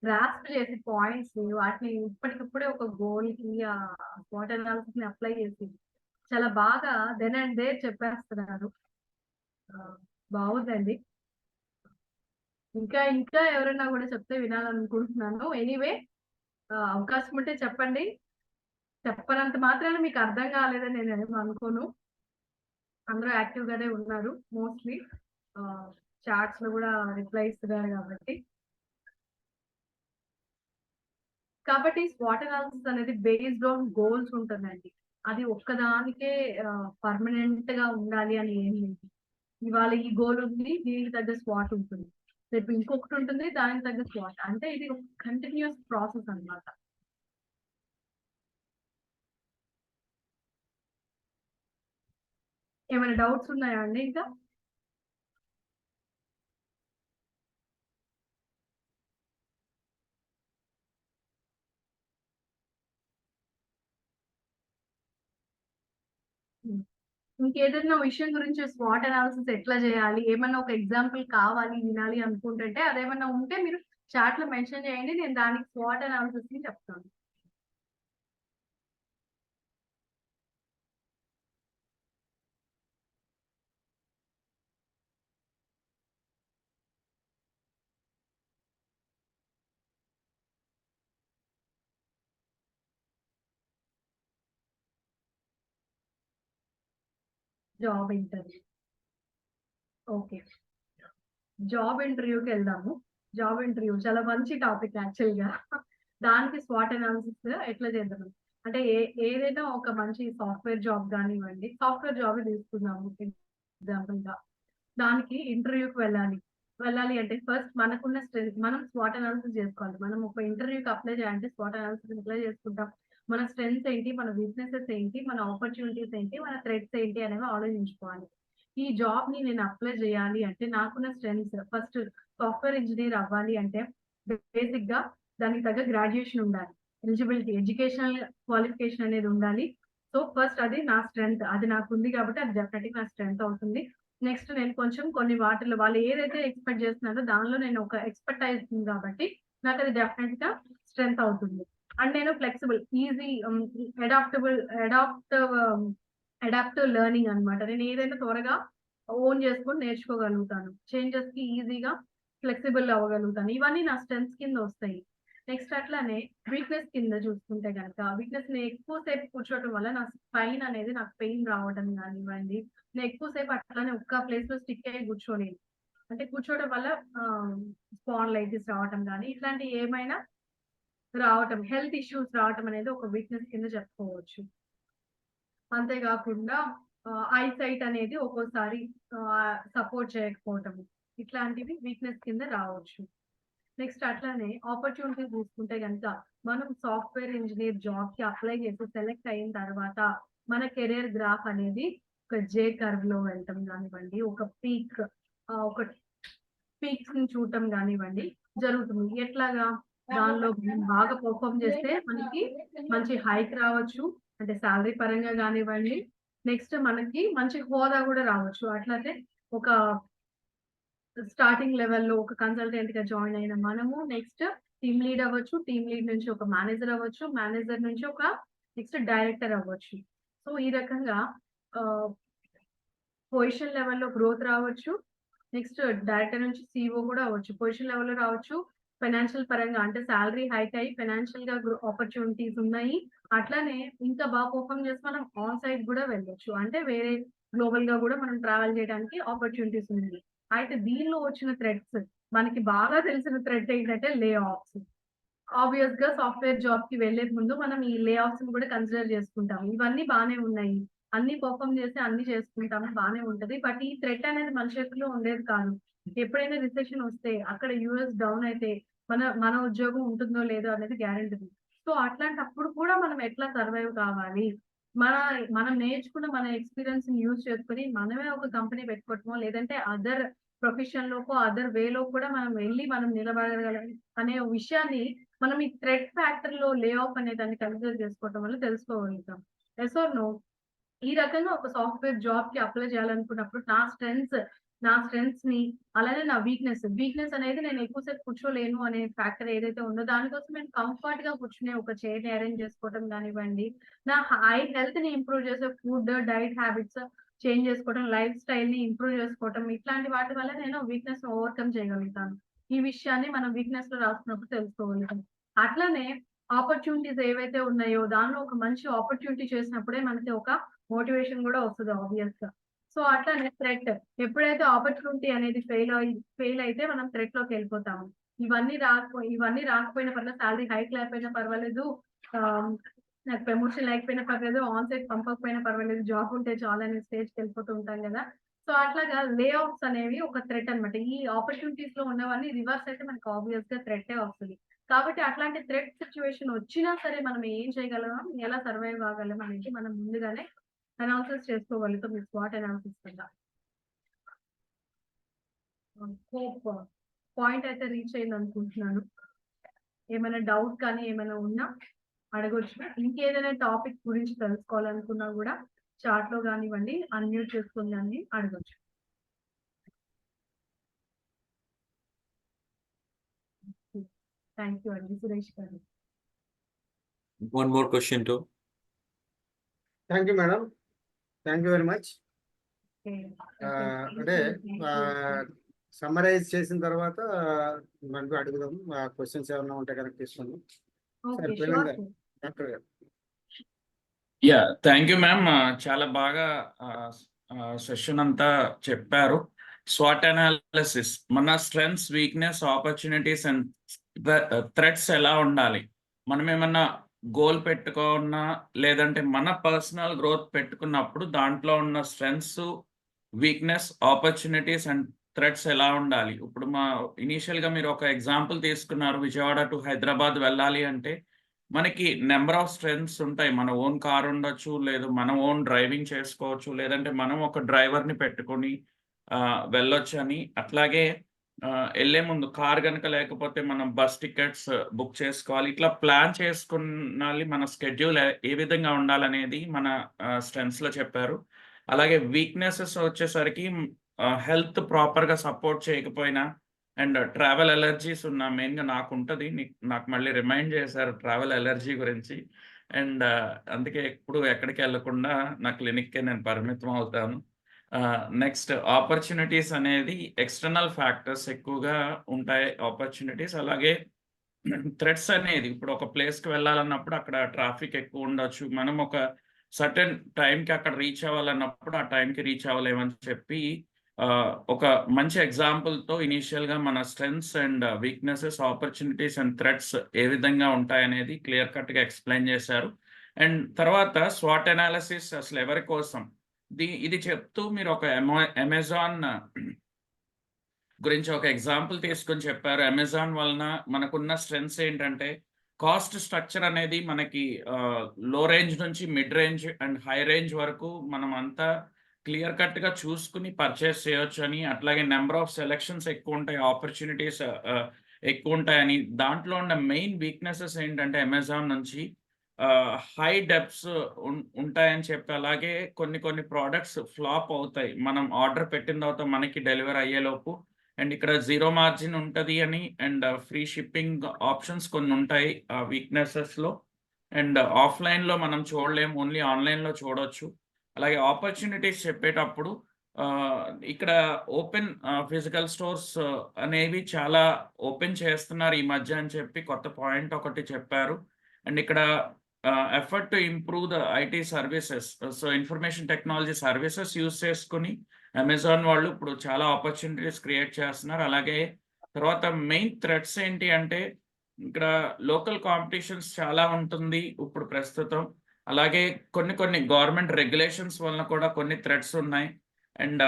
గ్రాస్ప్ చేసి పాయింట్స్ వాటిని ఇప్పటికిప్పుడే ఒక గోల్ కి స్వాట్ అనాలిసిస్ ని అప్లై చేసి చాలా బాగా దెన్ అండ్ దే చెప్పేస్తున్నారు. బాగుందండి. ఇంకా ఎవరైనా కూడా చెప్తే వినాలనుకుంటున్నాను. ఎనీవే, అవకాశం ఉంటే చెప్పండి. చెప్పనంత మాత్రాన మీకు అర్థం కాలేదని నేను ఏం అనుకోను. అందరూ యాక్టివ్ గానే ఉన్నారు. మోస్ట్లీ చాట్స్ లో కూడా రిప్లై ఇస్తున్నారు కాబట్టి స్వాట్ అనాలిసిస్ అనేది బేస్డ్ ఆన్ గోల్స్ ఉంటుందండి. అది ఒక్కదానికే పర్మనెంట్ గా ఉండాలి అని ఏం లేదు. ఇవాళ ఈ గోల్ ఉంది, దీనికి తగ్గ స్వాట్ ఉంటుంది, రేపు ఇంకొకటి ఉంటుంది, దానికి తగ్గ స్వాట్. అంటే ఇది ఒక కంటిన్యూస్ ప్రాసెస్ అన్నమాట. ఏమైనా డౌట్స్ ఉన్నాయా అండి? ఇంకా ఇంకేదైనా విషయం గురించి స్వాట్ అనాలిసిస్ ఎట్లా చేయాలి, ఏమన్నా ఒక ఎగ్జాంపుల్ కావాలి వినాలి అనుకుంటుంటే అదేమన్నా ఉంటే మీరు చాట్ లో మెన్షన్ చేయండి. నేను దానికి స్వాట్ అనాలిసిస్ ని చెప్తాను. Job interview. ఓకే, జాబ్ ఇంటర్వ్యూకి వెళ్దాము. జాబ్ ఇంటర్వ్యూ చాలా మంచి టాపిక్ యాక్చువల్ గా. దానికి స్వాట్ అనాలిసిస్ ఎట్లా చేద్దాం అంటే ఏదైనా ఒక మంచి సాఫ్ట్వేర్ జాబ్ కానివ్వండి, సాఫ్ట్వేర్ జాబ్ తీసుకుందాము ఎగ్జాంపుల్ గా. దానికి ఇంటర్వ్యూకి వెళ్ళాలి అంటే ఫస్ట్ మనకున్న స్ట్రెంత్ మనం స్వాట్ అనాలిసిస్ చేసుకోవాలి. మనం ఒక ఇంటర్వ్యూకి అప్లై చేయాలంటే స్వాట్ అనాలిసిస్ అప్లై చేసుకుంటాం. మన స్ట్రెంగ్స్ ఏంటి, మన వీక్నెసెస్ ఏంటి, మన ఆపర్చునిటీస్ ఏంటి, మన థ్రెట్స్ ఏంటి అనేవి ఆలోచించుకోవాలి. ఈ జాబ్ ని నేను అప్లై చేయాలి అంటే నాకున్న స్ట్రెంగ్స్, ఫస్ట్ సాఫ్ట్వేర్ ఇంజనీర్ అవ్వాలి అంటే బేసిక్ గా దానికి తగ్గ గ్రాడ్యుయేషన్ ఉండాలి, ఎలిజిబిలిటీ, ఎడ్యుకేషనల్ క్వాలిఫికేషన్ అనేది ఉండాలి. సో ఫస్ట్ అది నా స్ట్రెంగ్త్, అది నాకు ఉంది కాబట్టి అది డెఫినెట్గా నా స్ట్రెంగ్త్ అవుతుంది. నెక్స్ట్ నేను కొంచెం కొన్ని వాటిలో వాళ్ళు ఏదైతే ఎక్స్పెక్ట్ చేస్తున్నారో దానిలో నేను ఒక ఎక్స్పర్టైజ్ ఉంది కాబట్టి నాకు అది డెఫినెట్ గా స్ట్రెంగ్త్ అవుతుంది. అండ్ నేను ఫ్లెక్సిబుల్, ఈజీ, అడాప్టివ్ లెర్నింగ్ అన్నమాట. నేను ఏదైనా త్వరగా ఓన్ చేసుకొని నేర్చుకోగలుగుతాను, చేంజెస్ కి ఈజీగా ఫ్లెక్సిబుల్ అవ్వగలుగుతాను. ఇవన్నీ నా స్ట్రెంగ్స్ కింద వస్తాయి. నెక్స్ట్ అట్లానే వీక్నెస్ కింద చూసుకుంటే కనుక వీక్నెస్ నేను ఎక్కువసేపు కూర్చోవడం వల్ల నా స్పైన్ అనేది నాకు పెయిన్ రావడం కానివ్వండి, నేను ఎక్కువసేపు అట్లానే ఒక్క ప్లేస్ లో స్టిక్ అయ్యి కూర్చోలేను. అంటే కూర్చోవడం వల్ల స్పాండిలైటిస్ రావటం కానీ ఇట్లాంటి ఏమైనా రావటం, హెల్త్ ఇష్యూస్ రావటం అనేది ఒక వీక్నెస్ కింద చెప్పుకోవచ్చు. అంతేకాకుండా ఐసైట్ అనేది ఒక్కోసారి సపోర్ట్ చేయకపోవటం, ఇట్లాంటివి వీక్నెస్ కింద రావచ్చు. నెక్స్ట్ అట్లానే ఆపర్చునిటీస్ చూసుకుంటే కనుక మనం సాఫ్ట్వేర్ ఇంజనీర్ జాబ్ కి అప్లై చేసి సెలెక్ట్ అయిన తర్వాత మన కెరియర్ గ్రాఫ్ అనేది ఒక జే కర్వ్ లో వెళ్ళటం కానివ్వండి, ఒక పీక్స్ ని చూడటం కానివ్వండి జరుగుతుంది. ఎట్లాగా దానిలో బాగా పర్ఫామ్ చేస్తే మనకి మంచి హైక్ రావచ్చు, అంటే శాలరీ పరంగా కానివ్వండి. నెక్స్ట్ మనకి మంచి హోదా కూడా రావచ్చు. అట్లయితే ఒక స్టార్టింగ్ లెవెల్లో ఒక కన్సల్టెంట్ గా జాయిన్ అయిన మనము నెక్స్ట్ టీమ్ లీడ్ అవ్వచ్చు, టీమ్ లీడ్ నుంచి ఒక మేనేజర్ అవ్వచ్చు, మేనేజర్ నుంచి ఒక నెక్స్ట్ డైరెక్టర్ అవ్వచ్చు. సో ఈ రకంగా పొజిషన్ లెవెల్లో గ్రోత్ రావచ్చు. నెక్స్ట్ డైరెక్టర్ నుంచి సిఇఓ కూడా అవ్వచ్చు, పొజిషన్ లెవెల్లో రావచ్చు. ఫైనాన్షియల్ పరంగా అంటే శాలరీ హైక్ అయ్యి ఫైనాన్షియల్ గా ఆపర్చునిటీస్ ఉన్నాయి. అట్లానే ఇంకా బాగా పర్ఫామ్ చేసి మనం ఆన్ సైట్ కూడా వెళ్ళొచ్చు, అంటే వేరే గ్లోబల్ గా కూడా మనం ట్రావెల్ చేయడానికి ఆపర్చునిటీస్ ఉంది. అయితే దీనిలో వచ్చిన థ్రెడ్స్, మనకి బాగా తెలిసిన థ్రెడ్ ఏంటంటే లే ఆఫ్స్. ఆబ్వియస్ గా సాఫ్ట్వేర్ జాబ్ కి వెళ్లే ముందు మనం ఈ లే ఆఫ్స్ కూడా కన్సిడర్ చేసుకుంటాం. ఇవన్నీ బాగానే ఉన్నాయి, అన్ని పర్ఫామ్ చేసి అన్ని చేసుకుంటాం, బాగానే ఉంటది. బట్ ఈ థ్రెట్ అనేది మన చేతిలో ఉండేది కాదు. ఎప్పుడైనా రిసెషన్ వస్తే, అక్కడ యూఎస్ డౌన్ అయితే మన ఉద్యోగం ఉంటుందో లేదో అనేది గ్యారెంటీ. సో అట్లాంటప్పుడు కూడా మనం ఎట్లా సర్వైవ్ కావాలి, మనం నేర్చుకున్న మన ఎక్స్పీరియన్స్ ని యూజ్ చేసుకుని మనమే ఒక కంపెనీ పెట్టుకోవటమో, లేదంటే అదర్ ప్రొఫెషన్ లోకో అదర్ వేలో కూడా మనం వెళ్ళి మనం నిలబడగలం అనే విషయాన్ని మనం ఈ థ్రెడ్ ఫ్యాక్టర్ లో లే ఆఫ్ అనే దాన్ని కన్సిడర్ చేసుకోవటం వల్ల తెలుసుకోగలుగుతాం. Yes or no? ఈ రకంగా ఒక సాఫ్ట్వేర్ జాబ్ కి అప్లై చేయాలనుకున్నప్పుడు నా స్ట్రెంగ్స్ ని, అలానే నా వీక్నెస్ అనేది నేను ఎక్కువసేపు కూర్చోలేను అనే ఫ్యాక్టర్ ఏదైతే ఉందో దానికోసం నేను కంఫర్ట్ గా కూర్చునే ఒక చైర్ ని అరేంజ్ చేసుకోవడం కానివ్వండి, నా హెల్త్ ని ఇంప్రూవ్ చేసే ఫుడ్ డైట్ హ్యాబిట్స్ చేంజ్ చేసుకోవడం, లైఫ్ స్టైల్ ని ఇంప్రూవ్ చేసుకోవడం, ఇట్లాంటి వాటి వల్ల నేను వీక్నెస్ ఓవర్కమ్ చేయగలుగుతాను. ఈ విషయాన్ని మనం వీక్నెస్ లో రాసుకున్నప్పుడు తెలుసుకోగలుగుతాం. అట్లానే ఆపర్చునిటీస్ ఏవైతే ఉన్నాయో దానిలో ఒక మంచి ఆపర్చునిటీ చేసినప్పుడే మనకి ఒక మోటివేషన్ కూడా వస్తుంది ఆబ్వియస్ గా. సో అట్లానే థ్రెట్, ఎప్పుడైతే ఆపర్చునిటీ అనేది ఫెయిల్ అయితే మనం థ్రెట్ లోకి వెళ్ళిపోతాము. ఇవన్నీ రాకపోయినా పర్లేదు, శాలరీ హైక్ లేకపోయినా పర్వాలేదు, నాకు ప్రమోషన్ లేకపోయినా పర్లేదు, ఆన్ సైట్ పంపకపోయినా పర్వాలేదు, జాబ్ ఉంటే చాలా అనే స్టేజ్కి వెళ్ళిపోతూ ఉంటాం కదా. సో అట్లాగా లే ఆఫ్స్ అనేవి ఒక థ్రెట్ అనమాట. ఈ ఆపర్చునిటీస్ లో ఉన్నవన్నీ రివర్స్ అయితే మనకు ఆబ్వియస్ గా థ్రెట్టే వస్తుంది. కాబట్టి అట్లాంటి థ్రెట్ సిచ్యువేషన్ వచ్చినా సరే మనం ఏం చేయగలం, ఎలా సర్వైవ్ కాగలం అనేది మనం ముందుగానే అనాలిసిస్ చేసుకోగలుగుతాం. ఈ స్వాట్ అనాలిసిస్ కింద. హోప్ పాయింట్ అయితే రీచ్ అయింది అనుకుంటున్నాను. ఏమైనా డౌట్ కానీ ఏమైనా ఉన్నా అడగొచ్చు. ఇంకేదైనా టాపిక్ గురించి తెలుసుకోవాలనుకున్నా కూడా చాట్ లో కానివ్వండి, అన్మ్యూట్ చేసుకుని కానీ అడగొచ్చు. థ్యాంక్ యూ అండి సురేష్ గారు. One more question too. Thank you madam, thank you very much. అంటే సమ్మరైజ్ చేసిన తర్వాత మనకు అడుగుదాం, క్వశ్చన్స్ ఏమైనా ఉంటే కరెక్ట్ తీసుకుందాం. సరే ప్రవీణ్ గారు, డాక్టర్ గారు. Yeah, thank you ma'am. చాలా బాగా సెషన్ అంతా చెప్పారు. స్వాట్ అనాలిసిస్, మన strengths, weakness, opportunities and threats ఎలా ఉండాలి, మనం ఏమన్నా గోల్ పెట్టుకున్నా లేదంటే మన పర్సనల్ గ్రోత్ పెట్టుకున్నప్పుడు దాంట్లో ఉన్న strengths, weakness, opportunities and threats ఎలా ఉండాలి. ఇప్పుడు ఇనీషియల్గా మీరు ఒక ఎగ్జాంపుల్ తీసుకున్నారు, విజయవాడ టు హైదరాబాద్ వెళ్ళాలి అంటే మనకి నెంబర్ ఆఫ్ స్ట్రెంగ్స్ ఉంటాయి. మన ఓన్ కార్ ఉండొచ్చు, లేదు మన ఓన్ డ్రైవింగ్ చేసుకోవచ్చు, లేదంటే మనం ఒక డ్రైవర్ని పెట్టుకొని వెళ్ళొచ్చు అని. అట్లాగే వెళ్ళే ముందు కార్ కనుక లేకపోతే మనం బస్ టికెట్స్ బుక్ చేసుకోవాలి. ఇట్లా ప్లాన్ చేసుకున్నాలి. మన స్కెడ్యూల్ ఏ విధంగా ఉండాలనేది మన స్ట్రెంగ్స్లో చెప్పారు. అలాగే వీక్నెసెస్ వచ్చేసరికి హెల్త్ ప్రాపర్గా సపోర్ట్ చేయకపోయినా అండ్ ట్రావెల్ ఎలర్జీస్ ఉన్న, మెయిన్గా నాకు ఉంటుంది, నాకు మళ్ళీ రిమైండ్ చేశారు ట్రావెల్ ఎలర్జీ గురించి. అండ్ అందుకే ఎప్పుడు ఎక్కడికి వెళ్ళకుండా నా క్లినిక్కే నేను పరిమితం అవుతాను. నెక్స్ట్ ఆపర్చునిటీస్ అనేది ఎక్స్టర్నల్ ఫ్యాక్టర్స్ ఎక్కువగా ఉంటాయి ఆపర్చునిటీస్. అలాగే థ్రెడ్స్ అనేది ఇప్పుడు ఒక ప్లేస్కి వెళ్ళాలన్నప్పుడు అక్కడ ట్రాఫిక్ ఎక్కువ ఉండొచ్చు, మనం ఒక సర్టెన్ టైంకి అక్కడ రీచ్ అవ్వాలన్నప్పుడు ఆ టైంకి రీచ్ అవ్వలేమని చెప్పి ఒక మంచి ఎగ్జాంపుల్తో ఇనీషియల్గా మన strengths and weaknesses, opportunities and threats ఏ విధంగా ఉంటాయనేది క్లియర్ కట్గా ఎక్స్ప్లెయిన్ చేశారు. అండ్ తర్వాత స్వాట్ అనాలిసిస్ అసలు ఎవరి కోసం, ఇది చెప్తూ మీరు ఒక అమెజాన్ గురించి ఒక ఎగ్జాంపుల్ తీసుకొని చెప్పారు. అమెజాన్ వలన మనకున్న స్ట్రెంగ్స్ ఏంటంటే కాస్ట్ స్ట్రక్చర్ అనేది మనకి లో రేంజ్ నుంచి mid range and high range వరకు మనం అంతా క్లియర్ కట్గా చూసుకుని పర్చేస్ చేయొచ్చు అని, అట్లాగే నెంబర్ ఆఫ్ సెలెక్షన్స్ ఎక్కువ ఉంటాయి, ఆపర్చునిటీస్ ఎక్కువ ఉంటాయని. దాంట్లో ఉన్న మెయిన్ వీక్నెసెస్ ఏంటంటే అమెజాన్ నుంచి హై డెప్స్ ఉంటాయని చెప్పి, అలాగే కొన్ని ప్రోడక్ట్స్ ఫ్లాప్ అవుతాయి మనం ఆర్డర్ పెట్టిన తర్వాత మనకి డెలివరీ అయ్యేలోపు. అండ్ ఇక్కడ జీరో మార్జిన్ ఉంటుంది అని, అండ్ ఫ్రీ షిప్పింగ్ ఆప్షన్స్ కొన్ని ఉంటాయి ఆ వీక్నెసెస్లో. అండ్ ఆఫ్లైన్లో మనం చూడలేము, ఓన్లీ ఆన్లైన్లో చూడవచ్చు. అలాగే ఆపర్చునిటీస్ చెప్పేటప్పుడు ఇక్కడ ఓపెన్ ఫిజికల్ స్టోర్స్ అనేవి చాలా ఓపెన్ చేస్తున్నారు ఈ మధ్య అని చెప్పి కొత్త పాయింట్ ఒకటి చెప్పారు. అండ్ ఇక్కడ effort to improve the IT services, so information technology services use చేసుకుని అమెజాన్ వాళ్ళు ఇప్పుడు చాలా ఆపర్చునిటీస్ క్రియేట్ చేస్తున్నారు. అలాగే తర్వాత మెయిన్ థ్రెట్స్ ఏంటి అంటే ఇక్కడ లోకల్ కాంపిటీషన్స్ చాలా ఉంటుంది ఇప్పుడు ప్రస్తుతం. అలాగే కొన్ని గవర్నమెంట్ రెగ్యులేషన్స్ వలన కూడా కొన్ని థ్రెట్స్ ఉన్నాయి. అండ్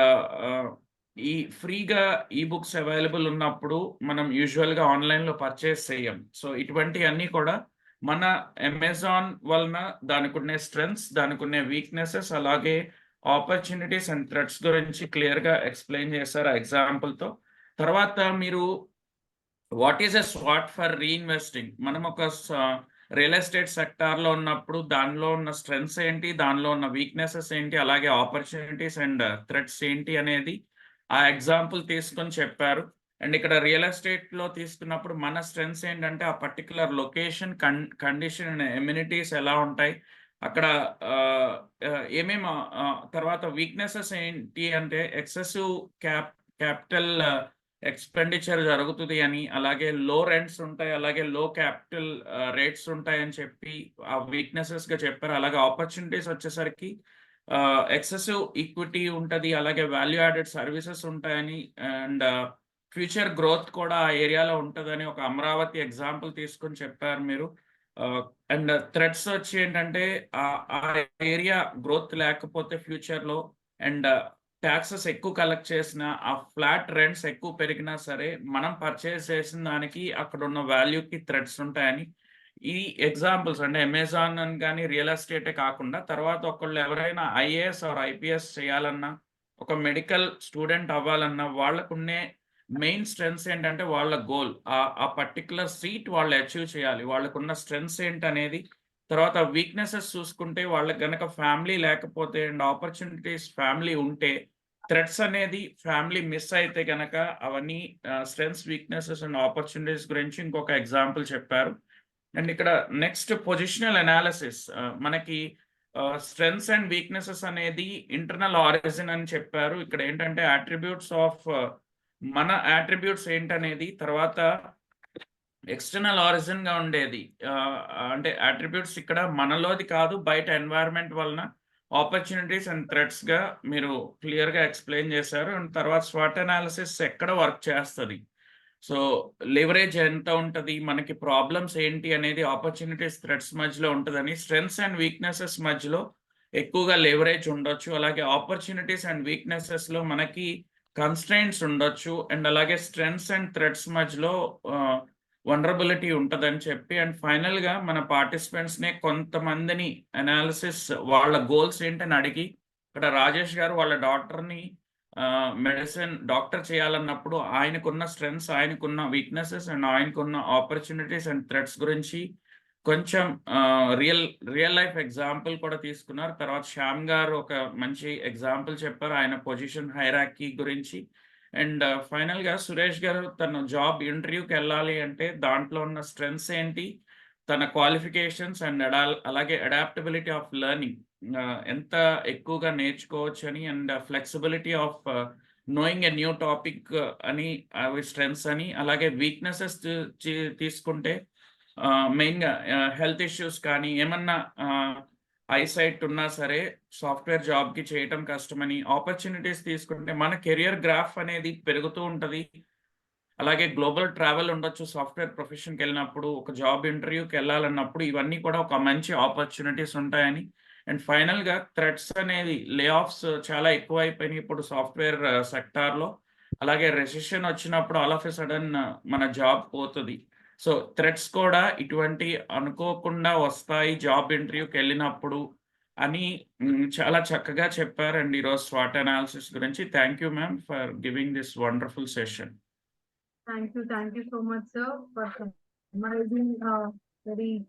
ఈ ఫ్రీగా ఈ బుక్స్ అవైలబుల్ ఉన్నప్పుడు మనం యూజువల్గా ఆన్లైన్లో పర్చేస్ చేయం. సో ఇటువంటివన్నీ కూడా మన అమెజాన్ వలన దానికి ఉన్న స్ట్రెంగ్స్, దానికి ఉన్న వీక్నెసెస్, అలాగే ఆపర్చునిటీస్ అండ్ థ్రెట్స్ గురించి క్లియర్గా ఎక్స్ప్లెయిన్ చేశారు ఎగ్జాంపుల్తో. తర్వాత మీరు వాట్ ఈస్ ఎ స్వాట్ ఫర్ రీఇన్వెస్టింగ్, మనం ఒక రియల్ ఎస్టేట్ సెక్టార్లో ఉన్నప్పుడు దానిలో ఉన్న స్ట్రెంగ్స్ ఏంటి, దానిలో ఉన్న వీక్నెసెస్ ఏంటి, అలాగే ఆపర్చునిటీస్ అండ్ థ్రెట్స్ ఏంటి అనేది ఆ ఎగ్జాంపుల్ తీసుకొని చెప్పారు. అండ్ ఇక్కడ రియల్ ఎస్టేట్లో తీసుకున్నప్పుడు మన స్ట్రెంగ్స్ ఏంటంటే ఆ particular location, condition and amenities ఎలా ఉంటాయి అక్కడ, ఏమేమి. తర్వాత వీక్నెసెస్ ఏంటి అంటే ఎక్సెసివ్ క్యాపిటల్ ఎక్స్పెండిచర్ జరుగుతుంది అని, అలాగే లో రెంట్స్ ఉంటాయి, అలాగే లో క్యాపిటల్ రేట్స్ ఉంటాయి అని చెప్పి ఆ వీక్నెసెస్గా చెప్పారు. అలాగే ఆపర్చునిటీస్ వచ్చేసరికి ఎక్సెసివ్ ఈక్విటీ ఉంటుంది, అలాగే వాల్యూ యాడెడ్ సర్వీసెస్ ఉంటాయని, అండ్ ఫ్యూచర్ గ్రోత్ కూడా ఆ ఏరియాలో ఉంటుందని ఒక అమరావతి ఎగ్జాంపుల్ తీసుకొని చెప్పారు మీరు. అండ్ థ్రెట్స్ వచ్చి ఏంటంటే ఆ ఏరియా గ్రోత్ లేకపోతే ఫ్యూచర్లో, అండ్ ట్యాక్సెస్ ఎక్కువ కలెక్ట్ చేసిన, ఆ ఫ్లాట్ రెంట్స్ ఎక్కువ పెరిగినా సరే మనం పర్చేస్ చేసిన దానికి అక్కడ ఉన్న వాల్యూకి థ్రెట్స్ ఉంటాయని ఈ ఎగ్జాంపుల్స్ అంటే అమెజాన్ అని కానీ రియల్ ఎస్టేటే కాకుండా తర్వాత ఒకళ్ళు ఎవరైనా ఐఏఎస్ ఆర్ ఐపీఎస్ చేయాలన్నా, ఒక మెడికల్ స్టూడెంట్ అవ్వాలన్నా వాళ్ళకున్నే మెయిన్ స్ట్రెంగ్స్ ఏంటంటే వాళ్ళ గోల్, ఆ పర్టికులర్ సీట్ వాళ్ళు అచీవ్ చేయాలి, వాళ్ళకున్న స్ట్రెంగ్స్ ఏంటనేది. తర్వాత వీక్నెసెస్ చూసుకుంటే వాళ్ళకి కనుక ఫ్యామిలీ లేకపోతే అండ్ ఆపర్చునిటీస్ ఫ్యామిలీ ఉంటే, థ్రెట్స్ అనేది ఫ్యామిలీ మిస్ అయితే కనుక అవన్నీ స్ట్రెంగ్స్, వీక్నెసెస్ అండ్ ఆపర్చునిటీస్ గురించి ఇంకొక ఎగ్జాంపుల్ చెప్పారు. అండ్ ఇక్కడ నెక్స్ట్ పొజిషనల్ అనాలిసిస్, మనకి స్ట్రెంగ్స్ అండ్ వీక్నెసెస్ అనేది ఇంటర్నల్ ఆరిజిన్ అని చెప్పారు. ఇక్కడ ఏంటంటే అట్రిబ్యూట్స్ ఆఫ్ మన అట్రిబ్యూట్స్ ఏంటనేది, తర్వాత ఎక్స్టర్నల్ ఆరిజిన్ గా ఉండేది, అంటే అట్రిబ్యూట్స్ ఇక్కడ మనలోది కాదు, బయట ఎన్వైరన్మెంట్ వలన ఆపర్చునిటీస్ అండ్ థ్రెట్స్ గా మీరు క్లియర్ గా ఎక్స్ప్లెయిన్ చేశారు. అండ్ తర్వాత స్వాట్ అనాలిసిస్ ఎక్కడ వర్క్ చేస్తుంది, సో లివరేజ్ ఎంత ఉంటుంది, మనకి ప్రాబ్లమ్స్ ఏంటి అనేది ఆపర్చునిటీస్ థ్రెట్స్ మధ్యలో ఉంటుందని, స్ట్రెంగ్స్ అండ్ వీక్నెసెస్ మధ్యలో ఎక్కువగా లివరేజ్ ఉండొచ్చు, అలాగే ఆపర్చునిటీస్ అండ్ వీక్నెసెస్ లో మనకి కన్స్ట్రెయింట్స్ ఉండొచ్చు, అండ్ అలాగే స్ట్రెంగ్స్ అండ్ థ్రెట్స్ మధ్యలో వనరబిలిటీ ఉంటుందని చెప్పి, అండ్ ఫైనల్గా మన పార్టిసిపెంట్స్నే కొంతమందిని అనాలిసిస్ వాళ్ళ గోల్స్ ఏంటని అడిగి, ఇక్కడ రాజేష్ గారు వాళ్ళ డాక్టర్ని మెడిసిన్ డాక్టర్ చేయాలన్నప్పుడు ఆయనకున్న స్ట్రెంగ్స్, ఆయనకున్న వీక్నెసెస్ అండ్ ఆయనకున్న ఆపర్చునిటీస్ అండ్ థ్రెట్స్ గురించి కొంచెం రియల్ లైఫ్ ఎగ్జాంపుల్ కూడా తీసుకున్నారు. తర్వాత శ్యామ్ గారు ఒక మంచి ఎగ్జాంపుల్ చెప్పారు ఆయన పొజిషన్ హైరార్కీ గురించి. అండ్ ఫైనల్గా సురేష్ గారు తన జాబ్ ఇంటర్వ్యూకి వెళ్ళాలి అంటే దాంట్లో ఉన్న స్ట్రెంగ్స్ ఏంటి, తన క్వాలిఫికేషన్స్ అండ్ అలాగే అడాప్టబిలిటీ ఆఫ్ లెర్నింగ్ ఎంత ఎక్కువగా నేర్చుకోవచ్చు అని, and flexibility of knowing a new topic అని అవి స్ట్రెంగ్స్ అని, అలాగే వీక్నెసెస్ తీసుకుంటే మెయిన్గా హెల్త్ ఇష్యూస్ కానీ ఏమన్నా ఐసైట్ ఉన్నా సరే సాఫ్ట్వేర్ జాబ్కి చేయటం కష్టమని, ఆపర్చునిటీస్ తీసుకుంటే మన కెరియర్ గ్రాఫ్ అనేది పెరుగుతూ ఉంటుంది. అలాగే గ్లోబల్ ట్రావెల్ ఉండొచ్చు సాఫ్ట్వేర్ ప్రొఫెషన్కి వెళ్ళినప్పుడు, ఒక జాబ్ ఇంటర్వ్యూకి వెళ్ళాలన్నప్పుడు ఇవన్నీ కూడా ఒక మంచి ఆపర్చునిటీస్ ఉంటాయని. అండ్ ఫైనల్గా థ్రెట్స్ అనేది లే ఆఫ్స్ చాలా ఎక్కువైపోయినాయి ఇప్పుడు సాఫ్ట్వేర్ సెక్టార్లో. అలాగే రెసిషన్ వచ్చినప్పుడు ఆల్ ఆఫ్ ఎ సడన్ మన జాబ్ పోతుంది. సో థ్రెట్స్ కూడా ఇటువంటి అనుకోకుండా వస్తాయి జాబ్ ఇంటర్వ్యూకి వెళ్ళినప్పుడు అని చాలా చక్కగా చెప్పారండి ఈరోజు స్వాట్ అనాలిసిస్ గురించి. Thank you ma'am for giving this wonderful session. Thank you so much, sir, for summarizing very